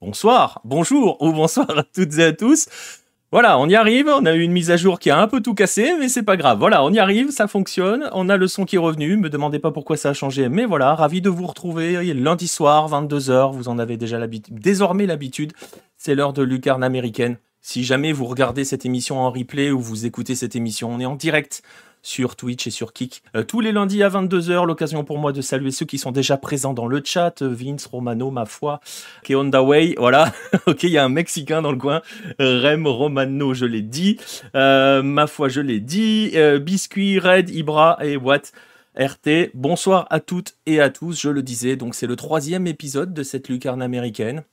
bonsoir, bonjour ou bonsoir à toutes et à tous. Voilà, on y arrive, on a eu une mise à jour qui a un peu tout cassé, mais c'est pas grave. Voilà, on y arrive, ça fonctionne, on a le son qui est revenu, me demandez pas pourquoi ça a changé, mais voilà, ravi de vous retrouver lundi soir, 22h, vous en avez déjà désormais l'habitude, c'est l'heure de Lucarne américaine. Si jamais vous regardez cette émission en replay ou vous écoutez cette émission, on est en direct sur Twitch et sur Kik. Tous les lundis à 22h, l'occasion pour moi de saluer ceux qui sont déjà présents dans le chat. Vince, Romano, ma foi, Keonda Way, voilà. Ok, il y a un Mexicain dans le coin. Rem, Romano, je l'ai dit. Ma foi, je l'ai dit. Biscuit, Red, Ibra et Watt. RT, bonsoir à toutes et à tous, je le disais, donc c'est le 3e épisode de cette lucarne américaine.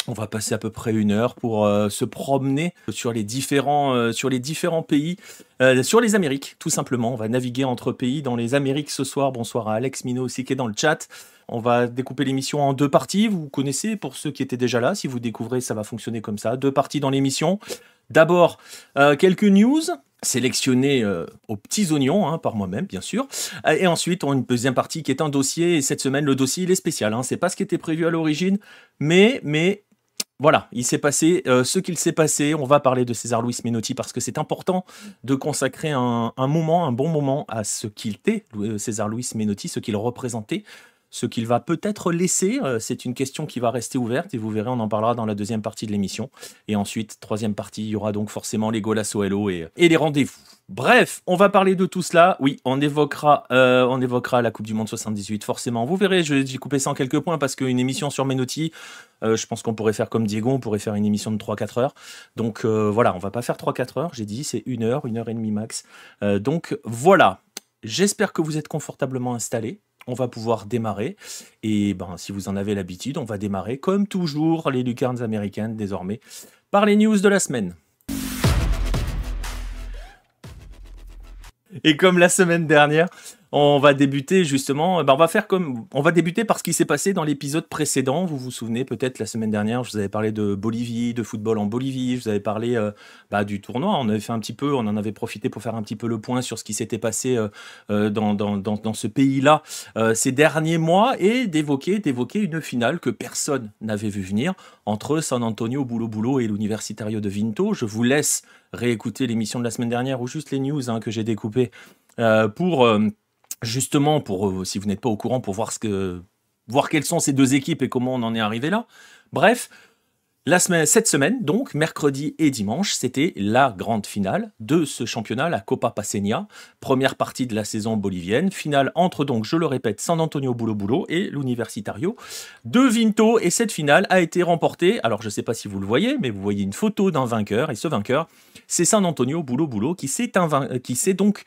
On va passer à peu près 1 heure pour se promener sur les différents pays, sur les Amériques, tout simplement. On va naviguer entre pays dans les Amériques ce soir. Bonsoir à Alex Mino aussi qui est dans le chat. On va découper l'émission en 2 parties. Vous connaissez, pour ceux qui étaient déjà là, si vous découvrez, ça va fonctionner comme ça. 2 parties dans l'émission. D'abord, quelques news sélectionnées aux petits oignons, hein, par moi-même, bien sûr. Et ensuite, on a une deuxième partie qui est un dossier. Et cette semaine, le dossier, il est spécial. Hein. C'est pas ce qui était prévu à l'origine, mais voilà, il s'est passé ce qu'il s'est passé. On va parler de César Luis Menotti parce que c'est important de consacrer un bon moment à ce qu'il était, César Luis Menotti, ce qu'il représentait, ce qu'il va peut-être laisser. C'est une question qui va rester ouverte et vous verrez, on en parlera dans la deuxième partie de l'émission. Et ensuite, troisième partie, il y aura donc forcément les Golasso Hello et les rendez-vous. Bref, on va parler de tout cela. Oui, on évoquera la Coupe du Monde 78, forcément. Vous verrez, j'ai coupé ça en quelques points parce qu'une émission sur Menotti, je pense qu'on pourrait faire comme Diego, on pourrait faire une émission de 3-4 heures. Donc voilà, on va pas faire 3-4 heures, j'ai dit c'est 1 heure, 1 heure et demie max. Donc voilà, j'espère que vous êtes confortablement installés. On va pouvoir démarrer. Et si vous en avez l'habitude, on va démarrer comme toujours les lucarnes américaines désormais par les news de la semaine. Et comme la semaine dernière, on va débuter justement, on va débuter par ce qui s'est passé dans l'épisode précédent. Vous vous souvenez peut-être la semaine dernière, je vous avais parlé de Bolivie, de football en Bolivie, je vous avais parlé du tournoi. On en avait profité pour faire un petit peu le point sur ce qui s'était passé dans ce pays-là ces derniers mois et d'évoquer une finale que personne n'avait vu venir entre San Antonio Bulo Bulo et l'Universitario de Vinto. Je vous laisse réécouter l'émission de la semaine dernière ou juste les news que j'ai découpées justement, si vous n'êtes pas au courant, pour voir quelles sont ces 2 équipes et comment on en est arrivé là. Bref, cette semaine, donc, mercredi et dimanche, c'était la grande finale de ce championnat, la Copa Paceña, première partie de la saison bolivienne, finale entre, donc, je le répète, San Antonio Bulo Bulo et l'Universitario de Vinto, et cette finale a été remportée, alors je ne sais pas si vous le voyez, mais vous voyez une photo d'un vainqueur, et ce vainqueur, c'est San Antonio Bulo Bulo, qui s'est donc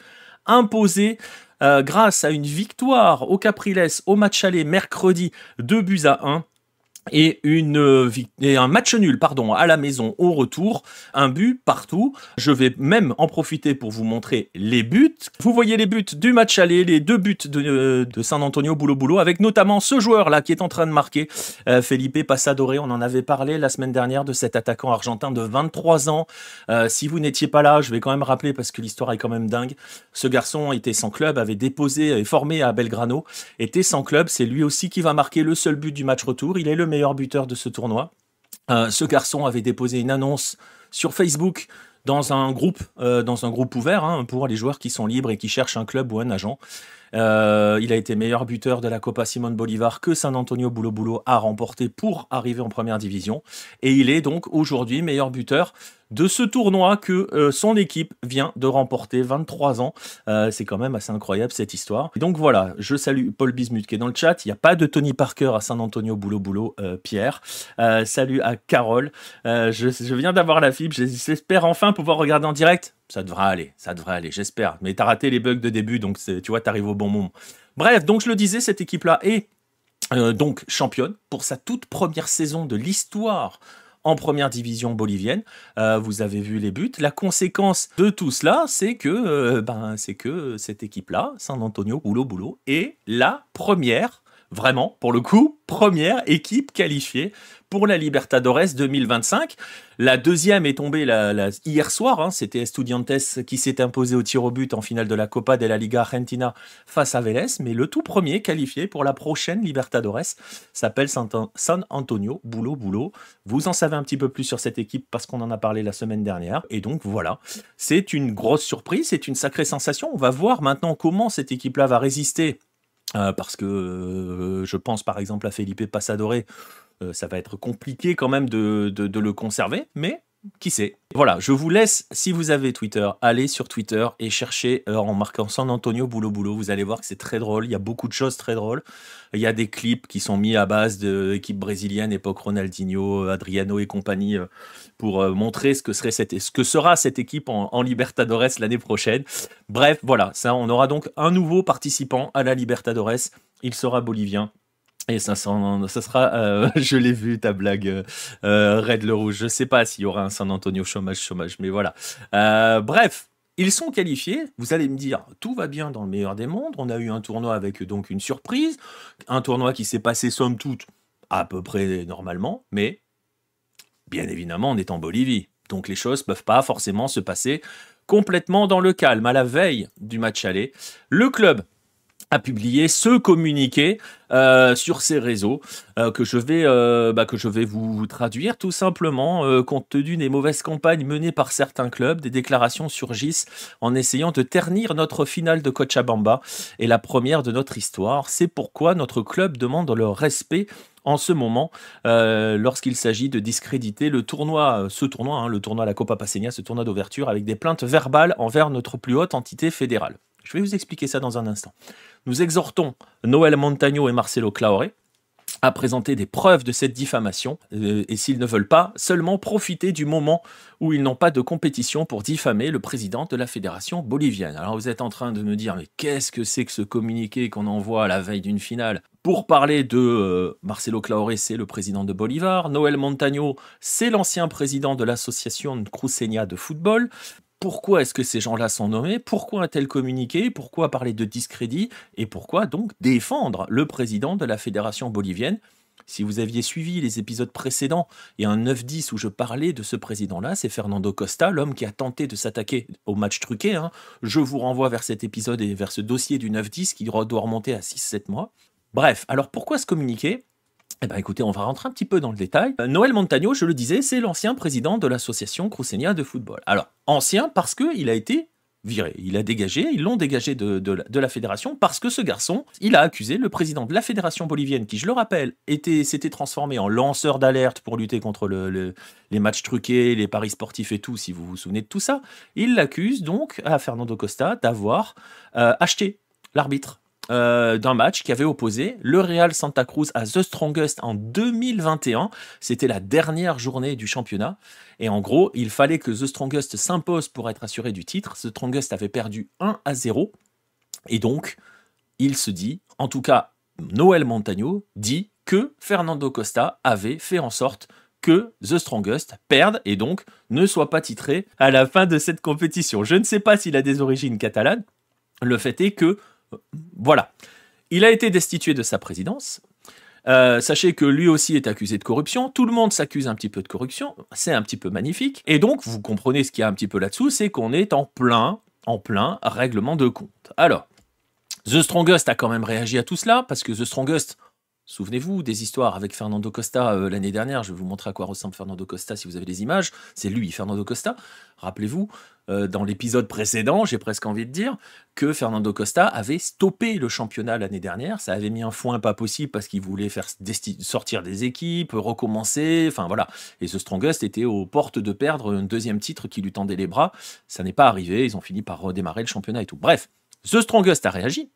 imposé grâce à une victoire au Capriles au match aller mercredi 2-1 et un match nul à la maison au retour, 1 but partout. Je vais même en profiter pour vous montrer les buts. Vous voyez les buts du match aller, les 2 buts de San Antonio Bulo Bulo, avec notamment ce joueur là qui est en train de marquer, Felipe Passadore. On en avait parlé la semaine dernière de cet attaquant argentin de 23 ans. Si vous n'étiez pas là, je vais quand même rappeler parce que l'histoire est quand même dingue. Ce garçon était sans club, avait formé à Belgrano, était sans club. C'est lui aussi qui va marquer le seul but du match retour. Il est le meilleur buteur de ce tournoi. Ce garçon avait déposé une annonce sur Facebook dans un groupe ouvert pour les joueurs qui sont libres et qui cherchent un club ou un agent. Il a été meilleur buteur de la Copa Simón Bolívar que San Antonio Bulo Bulo a remporté pour arriver en première division. Et il est donc aujourd'hui meilleur buteur de ce tournoi que son équipe vient de remporter, 23 ans. C'est quand même assez incroyable cette histoire. Et donc voilà, je salue Paul Bismuth qui est dans le chat. Il n'y a pas de Tony Parker à San Antonio Bulo Bulo, Pierre. Salut à Carole. Je viens d'avoir la fibre, j'espère enfin pouvoir regarder en direct. Ça devrait aller, j'espère. Mais t'as raté les bugs de début, donc tu vois, t'arrives au bon moment. Bref, donc je le disais, cette équipe-là est donc championne pour sa toute première saison de l'histoire en première division bolivienne. Vous avez vu les buts. La conséquence de tout cela, c'est que cette équipe-là, San Antonio Bulo Bulo, est la première vraiment, pour le coup, première équipe qualifiée pour la Libertadores 2025. La deuxième est tombée hier soir, hein, c'était Estudiantes qui s'est imposé au tir au but en finale de la Copa de la Liga Argentina face à Vélez, mais le tout premier qualifié pour la prochaine Libertadores s'appelle San Antonio, boulot. Vous en savez un petit peu plus sur cette équipe parce qu'on en a parlé la semaine dernière, et donc voilà, c'est une grosse surprise, c'est une sacrée sensation. On va voir maintenant comment cette équipe-là va résister. Parce que je pense par exemple à Felipe Passadore, ça va être compliqué quand même de le conserver, mais qui sait. Voilà, je vous laisse, si vous avez Twitter, allez sur Twitter et cherchez en marquant San Antonio boulot, vous allez voir que c'est très drôle, il y a beaucoup de choses très drôles. Il y a des clips qui sont mis à base d'équipes brésiliennes, époque Ronaldinho, Adriano et compagnie, pour montrer ce que sera cette équipe en Libertadores l'année prochaine. Bref, voilà, ça, on aura donc un nouveau participant à la Libertadores, il sera bolivien. Et ça sera, je l'ai vu ta blague, Red le Rouge. Je sais pas s'il y aura un San Antonio chômage, mais voilà. Bref, ils sont qualifiés. Vous allez me dire, tout va bien dans le meilleur des mondes. On a eu un tournoi avec donc une surprise, un tournoi qui s'est passé somme toute à peu près normalement, mais bien évidemment, on est en Bolivie, donc les choses peuvent pas forcément se passer complètement dans le calme. À la veille du match aller, le club a publié ce communiqué sur ses réseaux que je vais vous traduire tout simplement. Compte tenu des mauvaises campagnes menées par certains clubs, des déclarations surgissent en essayant de ternir notre finale de Cochabamba et la première de notre histoire. C'est pourquoi notre club demande le respect en ce moment, lorsqu'il s'agit de discréditer le tournoi, le tournoi à la Copa Paceña, ce tournoi d'ouverture, avec des plaintes verbales envers notre plus haute entité fédérale. Je vais vous expliquer ça dans un instant. Nous exhortons Noel Montaño et Marcelo Claure à présenter des preuves de cette diffamation, et s'ils ne veulent pas, seulement profiter du moment où ils n'ont pas de compétition pour diffamer le président de la fédération bolivienne. Alors vous êtes en train de me dire, mais qu'est-ce que c'est que ce communiqué qu'on envoie à la veille d'une finale pour parler de Marcelo Claure, c'est le président de Bolivar, Noel Montaño, c'est l'ancien président de l'association Cruceña de football. Pourquoi est-ce que ces gens-là sont nommés? Pourquoi un tel communiqué? Pourquoi parler de discrédit? Et pourquoi donc défendre le président de la fédération bolivienne? Si vous aviez suivi les épisodes précédents, il y a un 9-10 où je parlais de ce président-là, c'est Fernando Costa, l'homme qui a tenté de s'attaquer au match truqué. Je vous renvoie vers cet épisode et vers ce dossier du 9-10 qui doit remonter à 6-7 mois. Bref, alors pourquoi ce communiqué? Eh bien écoutez, on va rentrer un petit peu dans le détail. Noel Montaño, je le disais, c'est l'ancien président de l'association Cruceña de football. Alors, ancien parce qu'il a été viré, ils l'ont dégagé de la fédération parce que ce garçon, il a accusé le président de la fédération bolivienne, qui je le rappelle, s'était transformé en lanceur d'alerte pour lutter contre les matchs truqués, les paris sportifs et tout, si vous vous souvenez de tout ça. Il l'accuse donc à Fernando Costa d'avoir acheté l'arbitre d'un match qui avait opposé le Real Santa Cruz à The Strongest en 2021. C'était la dernière journée du championnat. Et en gros, il fallait que The Strongest s'impose pour être assuré du titre. The Strongest avait perdu 1-0. Et donc, il se dit, en tout cas, Noel Montaño dit que Fernando Costa avait fait en sorte que The Strongest perde et donc ne soit pas titré à la fin de cette compétition. Je ne sais pas s'il a des origines catalanes. Le fait est que voilà, il a été destitué de sa présidence. Sachez que lui aussi est accusé de corruption. Tout le monde s'accuse un petit peu de corruption. C'est un petit peu magnifique. Et donc, vous comprenez ce qu'il y a un petit peu là-dessous, c'est qu'on est en plein règlement de compte. Alors, The Strongest a quand même réagi à tout cela, parce que The Strongest, souvenez-vous des histoires avec Fernando Costa l'année dernière. Je vais vous montrer à quoi ressemble Fernando Costa si vous avez des images. C'est lui, Fernando Costa. Rappelez-vous, dans l'épisode précédent, j'ai presque envie de dire, que Fernando Costa avait stoppé le championnat l'année dernière. Ça avait mis un foin pas possible parce qu'il voulait faire sortir des équipes, recommencer, enfin voilà. Et The Strongest était aux portes de perdre un deuxième titre qui lui tendait les bras. Ça n'est pas arrivé, ils ont fini par redémarrer le championnat et tout. Bref, The Strongest a réagi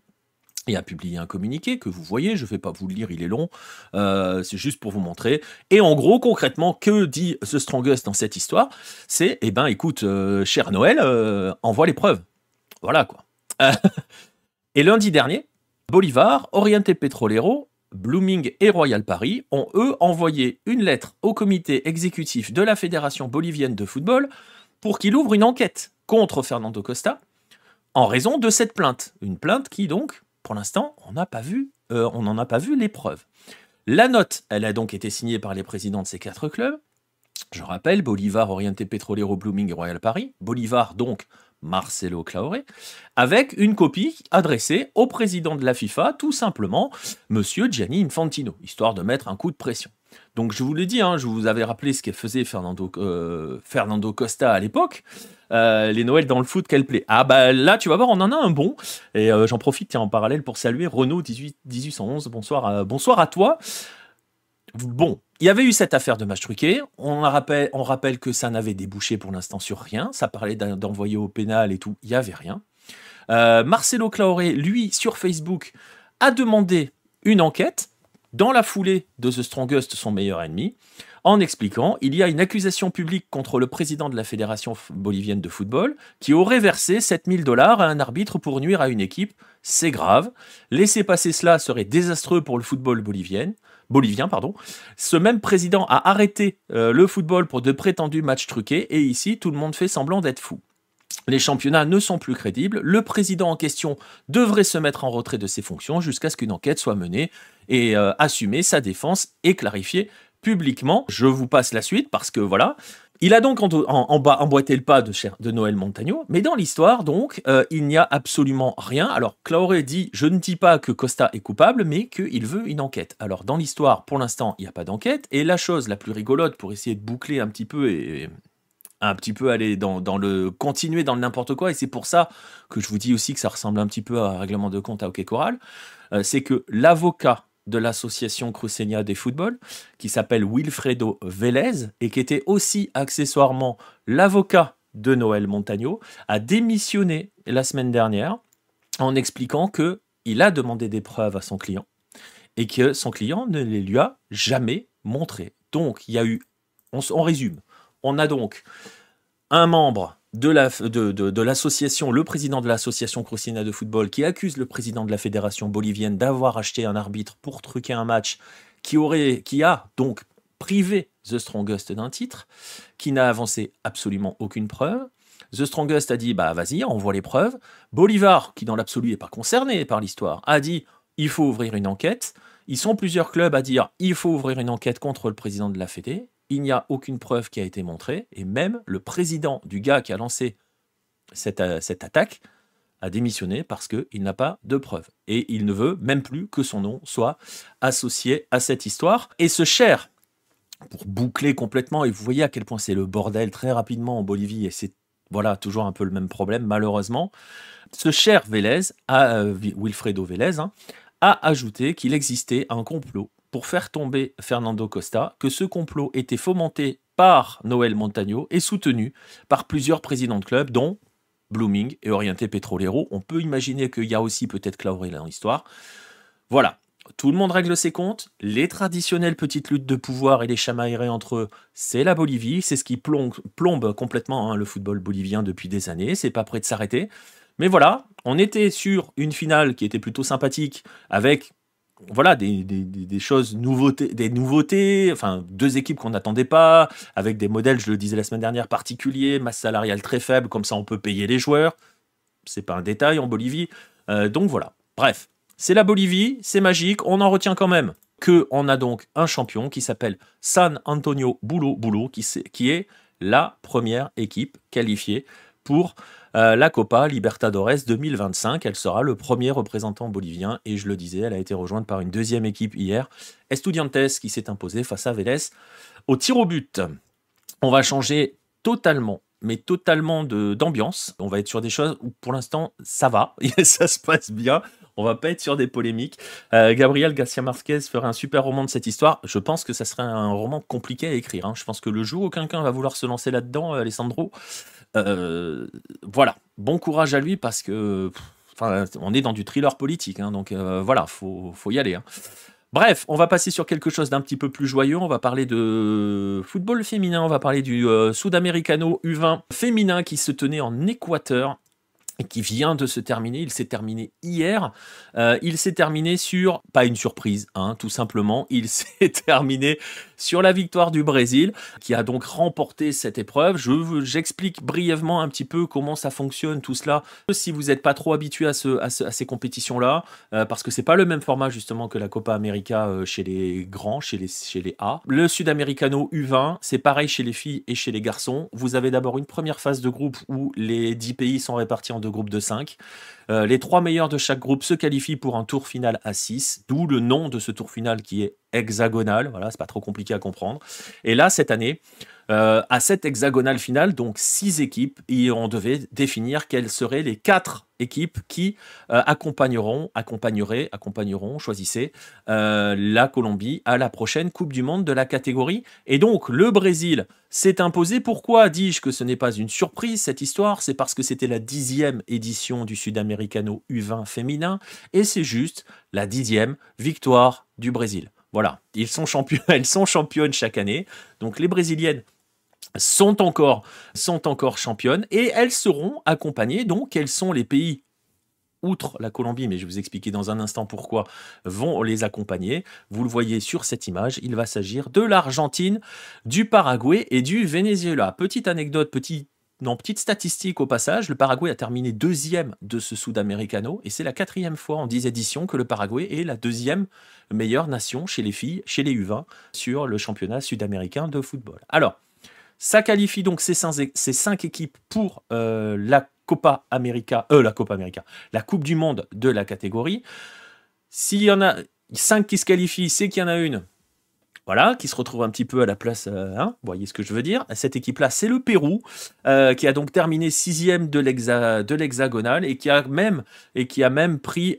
et a publié un communiqué que vous voyez, je ne vais pas vous le lire, il est long, c'est juste pour vous montrer. Et en gros, concrètement, que dit The Strongest dans cette histoire? C'est, eh ben écoute, cher Noël, envoie les preuves. Voilà quoi. Et lundi dernier, Bolivar, Oriente Petrolero, Blooming et Royal Paris ont eux envoyé une lettre au comité exécutif de la Fédération bolivienne de football pour qu'il ouvre une enquête contre Fernando Costa en raison de cette plainte. Une plainte qui donc pour l'instant, on n'en a pas vu les preuves. La note, elle a donc été signée par les présidents de ces 4 clubs. Je rappelle, Bolívar, Oriente Petrolero, Blooming et Royal Paris. Bolívar, donc, Marcelo Claure, avec une copie adressée au président de la FIFA, tout simplement, Monsieur Gianni Infantino, histoire de mettre un coup de pression. Donc je vous l'ai dit, je vous avais rappelé ce que faisait Fernando Costa à l'époque, les Noëls dans le foot, quel plaît. Ah bah là, tu vas voir, on en a un bon, et j'en profite en parallèle pour saluer Renaud 1811, bonsoir à toi. Bon, il y avait eu cette affaire de match truqué. On rappelle que ça n'avait débouché pour l'instant sur rien. Ça parlait d'envoyer au pénal et tout. Il n'y avait rien. Marcelo Claure, lui, sur Facebook, a demandé une enquête dans la foulée de The Strongest, son meilleur ennemi, en expliquant il y a une accusation publique contre le président de la Fédération bolivienne de football qui aurait versé $7 000 à un arbitre pour nuire à une équipe. C'est grave. Laisser passer cela serait désastreux pour le football bolivien. Ce même président a arrêté le football pour de prétendus matchs truqués et ici, tout le monde fait semblant d'être fou. Les championnats ne sont plus crédibles. Le président en question devrait se mettre en retrait de ses fonctions jusqu'à ce qu'une enquête soit menée et assumer sa défense et clarifier publiquement. Je vous passe la suite parce que voilà. Il a donc emboîté le pas de Noël Montagno, mais dans l'histoire, donc, il n'y a absolument rien. Alors, Claure dit, je ne dis pas que Costa est coupable, mais qu'il veut une enquête. Alors, dans l'histoire, pour l'instant, il n'y a pas d'enquête, et la chose la plus rigolote pour essayer de boucler un petit peu et un petit peu aller continuer dans le n'importe quoi, et c'est pour ça que je vous dis aussi que ça ressemble un petit peu à un règlement de compte à Hockey Choral, c'est que l'avocat de l'association Cruceña des football, qui s'appelle Wilfredo Vélez, et qui était aussi accessoirement l'avocat de Noël Montagno, a démissionné la semaine dernière en expliquant qu'il a demandé des preuves à son client et que son client ne les lui a jamais montrées. Donc, il y a eu, on résume, on a donc un membre de l'association, le président de l'association Cruceña de football, qui accuse le président de la fédération bolivienne d'avoir acheté un arbitre pour truquer un match qui a donc privé The Strongest d'un titre, qui n'a avancé absolument aucune preuve. The Strongest a dit, bah vas-y, envoie les preuves. Bolívar, qui dans l'absolu n'est pas concerné par l'histoire, a dit, il faut ouvrir une enquête. Ils sont plusieurs clubs à dire, il faut ouvrir une enquête contre le président de la fédé. Il n'y a aucune preuve qui a été montrée, et même le président du gars qui a lancé cette attaque a démissionné parce qu'il n'a pas de preuves. Et il ne veut même plus que son nom soit associé à cette histoire. Et ce cher, pour boucler complètement, et vous voyez à quel point c'est le bordel très rapidement en Bolivie, et c'est voilà, toujours un peu le même problème, malheureusement, ce cher Vélez, Wilfredo Vélez, a ajouté qu'il existait un complot pour faire tomber Fernando Costa, que ce complot était fomenté par Noël Montagno et soutenu par plusieurs présidents de clubs, dont Blooming et Oriente Petrolero. On peut imaginer qu'il y a aussi peut-être Claure dans l'histoire. Voilà, tout le monde règle ses comptes. Les traditionnelles petites luttes de pouvoir et les chamailleries entre eux, c'est la Bolivie, c'est ce qui plombe complètement le football bolivien depuis des années, c'est pas prêt de s'arrêter. Mais voilà, on était sur une finale qui était plutôt sympathique, avec voilà, des choses, des nouveautés, enfin, 2 équipes qu'on n'attendait pas, avec des modèles, je le disais la semaine dernière, particuliers, masse salariale très faible, comme ça on peut payer les joueurs. C'est pas un détail en Bolivie. Donc voilà, bref, c'est la Bolivie, c'est magique, on en retient quand même qu'on a donc un champion qui s'appelle San Antonio Bulo, qui est la première équipe qualifiée pour la Copa Libertadores 2025. Elle sera le premier représentant bolivien et je le disais, elle a été rejointe par une deuxième équipe hier, Estudiantes, qui s'est imposée face à Vélez au tir au but. On va changer totalement d'ambiance. On va être sur des choses où pour l'instant ça va, ça se passe bien. On va pas être sur des polémiques. Gabriel Garcia Marquez ferait un super roman de cette histoire. Je pense que ça serait un roman compliqué à écrire. Je pense que le jour où quelqu'un va vouloir se lancer là-dedans, Alessandro, voilà, bon courage à lui parce que on est dans du thriller politique, donc voilà, faut y aller. Bref, on va passer sur quelque chose d'un petit peu plus joyeux. On va parler de football féminin, on va parler du Sudamericano U20 féminin qui se tenait en Équateur. qui vient de se terminer. Il s'est terminé hier. Il s'est terminé sur, pas une surprise, hein, tout simplement, il s'est terminé sur la victoire du Brésil, qui a donc remporté cette épreuve. J'explique brièvement un petit peu comment ça fonctionne, tout cela, si vous n'êtes pas trop habitué à ces compétitions-là, parce que c'est pas le même format justement que la Copa América chez les grands, chez les A. Le Sudamericano U20, c'est pareil chez les filles et chez les garçons. Vous avez d'abord une première phase de groupe où les 10 pays sont répartis en deux groupes de 5. Les 3 meilleurs de chaque groupe se qualifient pour un tour final à 6, d'où le nom de ce tour final qui est hexagonal. Voilà, c'est pas trop compliqué à comprendre. Et là, cette année, à cette hexagonale finale, donc 6 équipes, et on devait définir quelles seraient les 4 équipes qui accompagneront, choisissez, la Colombie à la prochaine Coupe du Monde de la catégorie. Et donc, le Brésil s'est imposé. Pourquoi dis-je que ce n'est pas une surprise, cette histoire? C'est parce que c'était la 10e édition du Sudamericano U20 féminin, et c'est juste la 10e victoire du Brésil. Voilà, elles sont championnes chaque année. Donc les Brésiliennes sont encore championnes, et elles seront accompagnées. Donc quels sont les pays, outre la Colombie, mais je vais vous expliquer dans un instant pourquoi, vont les accompagner. Vous le voyez sur cette image, il va s'agir de l'Argentine, du Paraguay et du Venezuela. Petite anecdote, petite statistique au passage, le Paraguay a terminé 2e de ce Sudamericano, et c'est la 4e fois en 10 éditions que le Paraguay est la 2e meilleure nation chez les filles, chez les U20, sur le championnat sud-américain de football. Alors, ça qualifie donc ces 5 équipes pour la Copa América, la Coupe du Monde de la catégorie. S'il y en a 5 qui se qualifient, c'est qu'il y en a une, voilà, qui se retrouve un petit peu à la place, vous voyez ce que je veux dire. Cette équipe-là, c'est le Pérou, qui a donc terminé 6e de l'hexagonale, et qui a même pris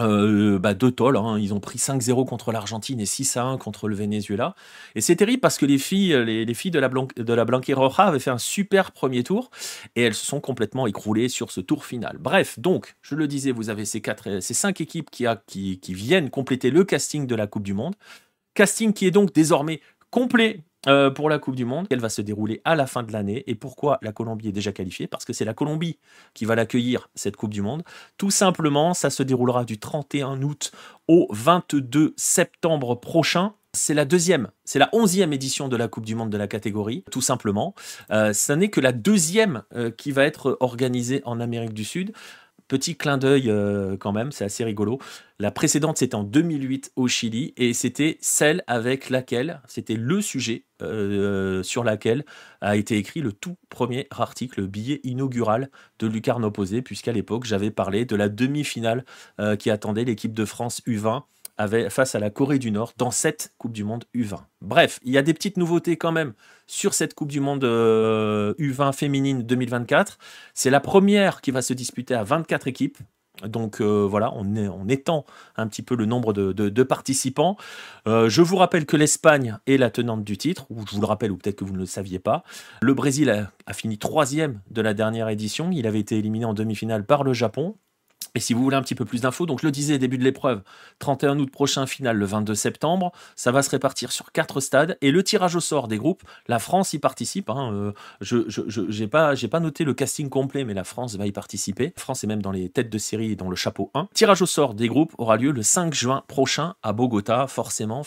2 tôles, hein. Ils ont pris 5-0 contre l'Argentine et 6-1 contre le Venezuela. Et c'est terrible parce que les filles de la Blanquerroja avaient fait un super premier tour, et elles se sont complètement écroulées sur ce tour final. Bref, donc, je le disais, vous avez ces 5 équipes qui viennent compléter le casting de la Coupe du Monde. Casting qui est donc désormais complet pour la Coupe du Monde. Elle va se dérouler à la fin de l'année. Et pourquoi la Colombie est déjà qualifiée? Parce que c'est la Colombie qui va l'accueillir, cette Coupe du Monde. Tout simplement, ça se déroulera du 31 août au 22 septembre prochain. C'est la 11e édition de la Coupe du Monde de la catégorie, tout simplement. Ça n'est que la 2e qui va être organisée en Amérique du Sud. Petit clin d'œil quand même, c'est assez rigolo. La précédente, c'était en 2008 au Chili, et c'était celle avec laquelle, c'était le sujet sur laquelle a été écrit le tout premier article, le billet inaugural de Lucarne Opposé, puisqu'à l'époque, j'avais parlé de la demi-finale qui attendait l'équipe de France U20 face à la Corée du Nord dans cette Coupe du Monde U20. Bref, il y a des petites nouveautés quand même sur cette Coupe du Monde U20 féminine 2024. C'est la première qui va se disputer à 24 équipes. Donc voilà, on étend un petit peu le nombre de participants. Je vous rappelle que l'Espagne est la tenante du titre, ou je vous le rappelle, ou peut-être que vous ne le saviez pas. Le Brésil a fini 3e de la dernière édition. Il avait été éliminé en demi-finale par le Japon. Et si vous voulez un petit peu plus d'infos, donc je le disais, début de l'épreuve, 31 août prochain, finale le 22 septembre. Ça va se répartir sur 4 stades. Et le tirage au sort des groupes, la France y participe. Hein, j'ai pas noté le casting complet, mais la France va y participer. La France est même dans les têtes de série et dans le chapeau 1. Tirage au sort des groupes aura lieu le 5 juin prochain à Bogota. Forcément,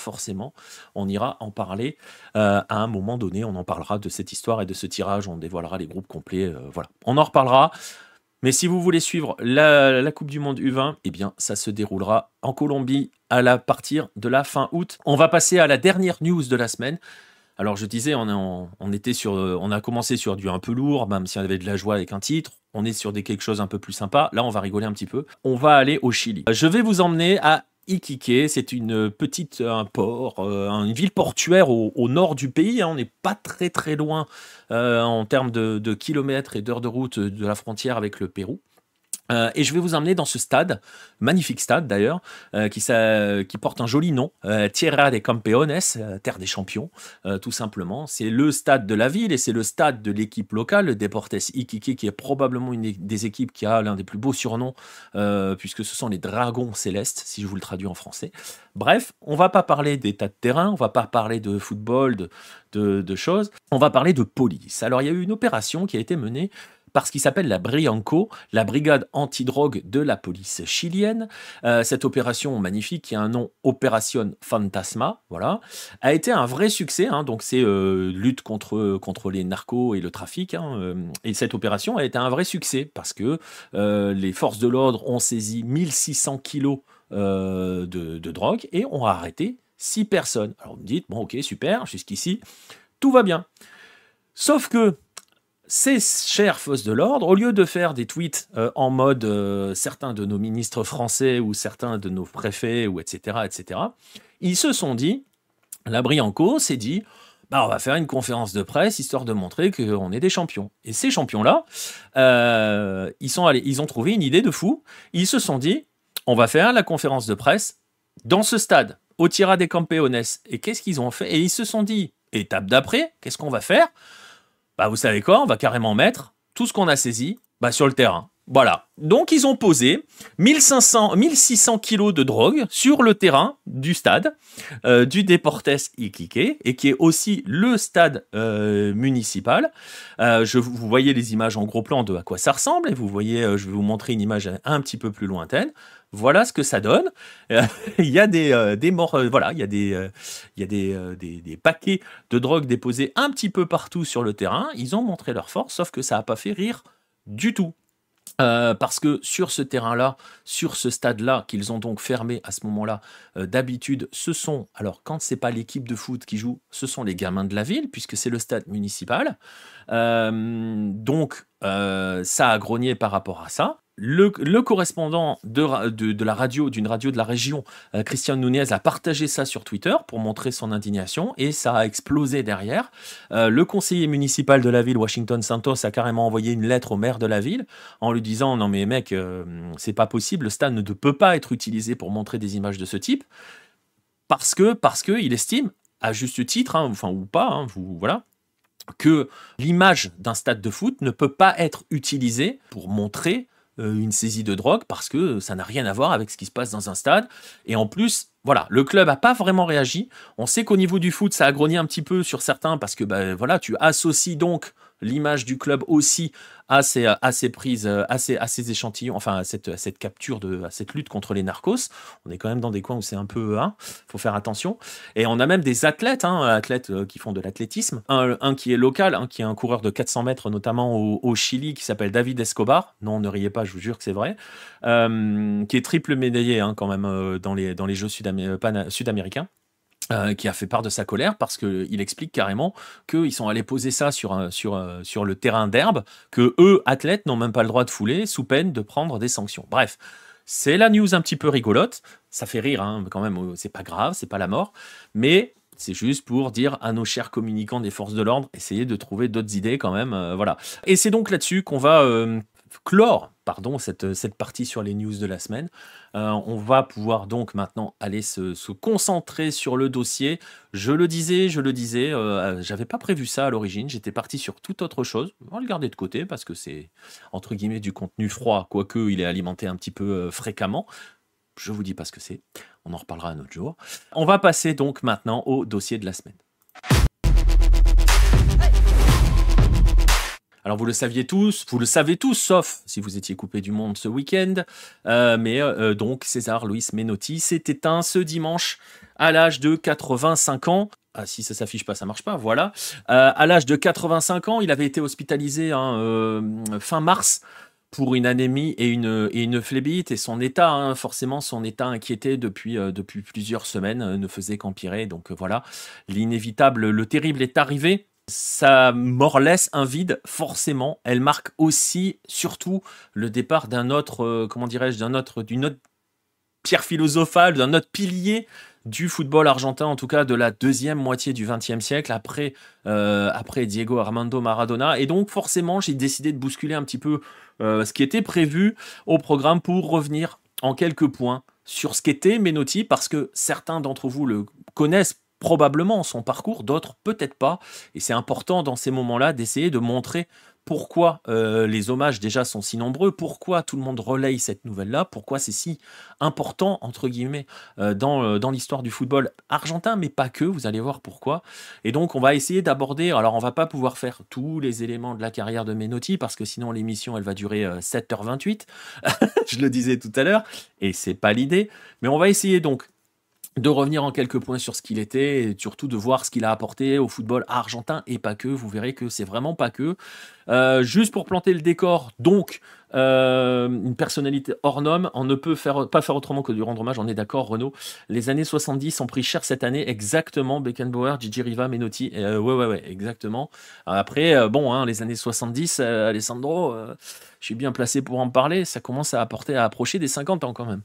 on ira en parler à un moment donné. On en parlera de cette histoire et de ce tirage. On dévoilera les groupes complets. Voilà, on en reparlera. Mais si vous voulez suivre la Coupe du Monde U20, eh bien, ça se déroulera en Colombie à partir de la fin août. On va passer à la dernière news de la semaine. Alors, je disais, on a commencé sur du un peu lourd, même si on avait de la joie avec un titre. On est sur quelque chose un peu plus sympa. Là, on va rigoler un petit peu. On va aller au Chili. Je vais vous emmener à Iquique, c'est un port, une ville portuaire au nord du pays. Hein. On n'est pas très très loin en termes de kilomètres et d'heures de route de la frontière avec le Pérou. Et je vais vous emmener dans ce stade, magnifique stade d'ailleurs, qui porte un joli nom, Tierra de Campeones, terre des champions, tout simplement. C'est le stade de la ville et c'est le stade de l'équipe locale, le Deportes Iquique, qui est probablement une des équipes qui a l'un des plus beaux surnoms, puisque ce sont les Dragons Célestes, si je vous le traduis en français. Bref, on va pas parler d'état de terrain, on va pas parler de football, de choses, on va parler de police. Alors il y a eu une opération qui a été menée parce qu'il s'appelle la Brianco, la brigade antidrogue de la police chilienne. Cette opération magnifique, qui a un nom Opération Fantasma, voilà, a été un vrai succès. Hein, donc c'est lutte contre les narcos et le trafic. Hein, et cette opération a été un vrai succès parce que les forces de l'ordre ont saisi 1600 kilos de drogue et ont arrêté 6 personnes. Alors vous me dites, bon ok, super, jusqu'ici, tout va bien. Sauf que ces chères forces de l'ordre, au lieu de faire des tweets en mode certains de nos ministres français ou certains de nos préfets, ou etc., ils se sont dit, la Brianco s'est dit, bah, on va faire une conférence de presse histoire de montrer qu'on est des champions. Et ces champions-là, ils ont trouvé une idée de fou. Ils se sont dit, on va faire la conférence de presse dans ce stade, au Tierra des Campeones. Et qu'est-ce qu'ils ont fait? Et ils se sont dit, étape d'après, qu'est-ce qu'on va faire? Bah, vous savez quoi, on va carrément mettre tout ce qu'on a saisi sur le terrain. Voilà. Donc, ils ont posé 1600 kilos de drogue sur le terrain du stade du Deportes Iquique, et qui est aussi le stade municipal. Vous voyez les images en gros plan de à quoi ça ressemble, et vous voyez, je vais vous montrer une image un petit peu plus lointaine. Voilà ce que ça donne. Il y a des morts, voilà, il y a des paquets de drogue déposés un petit peu partout sur le terrain. Ils ont montré leur force, sauf que ça n'a pas fait rire du tout. Parce que sur ce terrain-là, sur ce stade-là, qu'ils ont donc fermé à ce moment-là, d'habitude, ce sont, alors quand c'est pas l'équipe de foot qui joue, ce sont les gamins de la ville, puisque c'est le stade municipal. Donc, ça a grogné par rapport à ça. Le correspondant de la radio, d'une radio de la région, Christian Nunez, a partagé ça sur Twitter pour montrer son indignation, et ça a explosé derrière. Le conseiller municipal de la ville, Washington Santos, a carrément envoyé une lettre au maire de la ville en lui disant « Non mais mec, c'est pas possible, le stade ne peut pas être utilisé pour montrer des images de ce type, parce que il estime, à juste titre, hein, enfin ou pas, hein, voilà, que l'image d'un stade de foot ne peut pas être utilisée pour montrer une saisie de drogue, parce que ça n'a rien à voir avec ce qui se passe dans un stade. Et en plus, voilà, le club n'a pas vraiment réagi. On sait qu'au niveau du foot, ça a grogné un petit peu sur certains, parce que voilà, tu associes donc l'image du club aussi à ces prises, à ces échantillons, enfin à cette capture, à cette lutte contre les narcos. On est quand même dans des coins où c'est un peu, faut faire attention. Et on a même des athlètes, qui font de l'athlétisme. Un qui est local, qui est un coureur de 400 mètres, notamment au Chili, qui s'appelle David Escobar. Non, ne riez pas, je vous jure que c'est vrai. Qui est triple médaillé quand même dans les Jeux sud-américains. Qui a fait part de sa colère parce qu'il explique carrément qu'ils sont allés poser ça sur le terrain d'herbe, que eux, athlètes, n'ont même pas le droit de fouler sous peine de prendre des sanctions. Bref, c'est la news un petit peu rigolote, ça fait rire quand même, c'est pas grave, c'est pas la mort, mais c'est juste pour dire à nos chers communicants des forces de l'ordre, essayez de trouver d'autres idées quand même, voilà. Et c'est donc là-dessus qu'on va clore cette partie sur les news de la semaine. On va pouvoir donc maintenant aller se concentrer sur le dossier. Je le disais, j'avais pas prévu ça à l'origine, j'étais parti sur toute autre chose. On va le garder de côté parce que c'est entre guillemets du contenu froid, quoique il est alimenté un petit peu fréquemment. Je vous dis pas ce que c'est, on en reparlera un autre jour. On va passer donc maintenant au dossier de la semaine. Alors vous le savez tous, sauf si vous étiez coupé du monde ce week-end, donc César Luis Menotti s'est éteint ce dimanche à l'âge de 85 ans. Ah, si ça s'affiche pas, ça marche pas, voilà. À l'âge de 85 ans, il avait été hospitalisé fin mars pour une anémie et une phlébite, et son état, forcément son état inquiété depuis plusieurs semaines, ne faisait qu'empirer, donc voilà, l'inévitable, le terrible est arrivé. Sa mort laisse un vide, forcément. Elle marque aussi, surtout, le départ d'une autre pierre philosophale, d'un autre pilier du football argentin, en tout cas de la deuxième moitié du XXe siècle, après Diego Armando Maradona. Et donc, forcément, j'ai décidé de bousculer un petit peu ce qui était prévu au programme pour revenir en quelques points sur ce qu'était Menotti, parce que certains d'entre vous le connaissent probablement son parcours, d'autres peut-être pas, et c'est important dans ces moments-là d'essayer de montrer pourquoi les hommages déjà sont si nombreux, pourquoi tout le monde relaye cette nouvelle-là, pourquoi c'est si important, entre guillemets, dans l'histoire du football argentin, mais pas que, vous allez voir pourquoi. Et donc, on va essayer d'aborder, alors on va pas pouvoir faire tous les éléments de la carrière de Menotti, parce que sinon l'émission, elle va durer 7h28, je le disais tout à l'heure, et c'est pas l'idée, mais on va essayer donc de revenir en quelques points sur ce qu'il était et surtout de voir ce qu'il a apporté au football argentin et pas que. Vous verrez que c'est vraiment pas que. Juste pour planter le décor, donc une personnalité hors norme, on ne peut pas faire autrement que de lui rendre hommage, on est d'accord Renaud. Les années 70 ont pris cher cette année, exactement, Beckenbauer, Gigi Riva, Menotti, ouais, exactement. Après, bon, hein, les années 70, Alessandro, je suis bien placé pour en parler, ça commence à approcher des 50 ans quand même,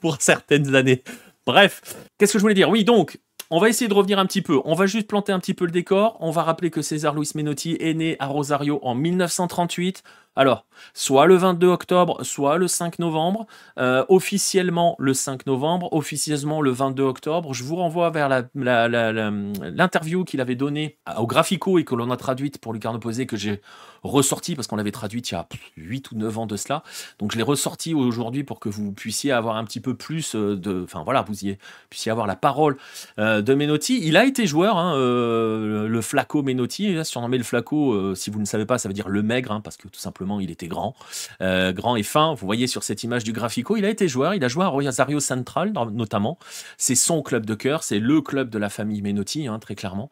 pour certaines années. Bref, qu'est-ce que je voulais dire? Oui, donc, on va essayer de revenir un petit peu. On va juste planter un petit peu le décor. On va rappeler que César Luis Menotti est né à Rosario en 1938. Alors, soit le 22 octobre, soit le 5 novembre. Officiellement le 5 novembre, officieusement le 22 octobre. Je vous renvoie vers l'interview qu'il avait donnée au Graphico et que l'on a traduite pour Lucarno Posé, que j'ai ressorti parce qu'on l'avait traduite il y a 8 ou 9 ans de cela. Donc je l'ai ressorti aujourd'hui pour que vous puissiez avoir un petit peu plus enfin voilà, puissiez avoir la parole de Menotti. Il a été joueur, hein, le Flaco Menotti, surnommé le Flaco, si vous ne savez pas, ça veut dire le maigre, hein, parce que tout simplement il était grand et fin. Vous voyez sur cette image du Graphico, il a été joueur, il a joué à Rosario Central notamment. C'est son club de cœur, c'est le club de la famille Menotti, hein, très clairement.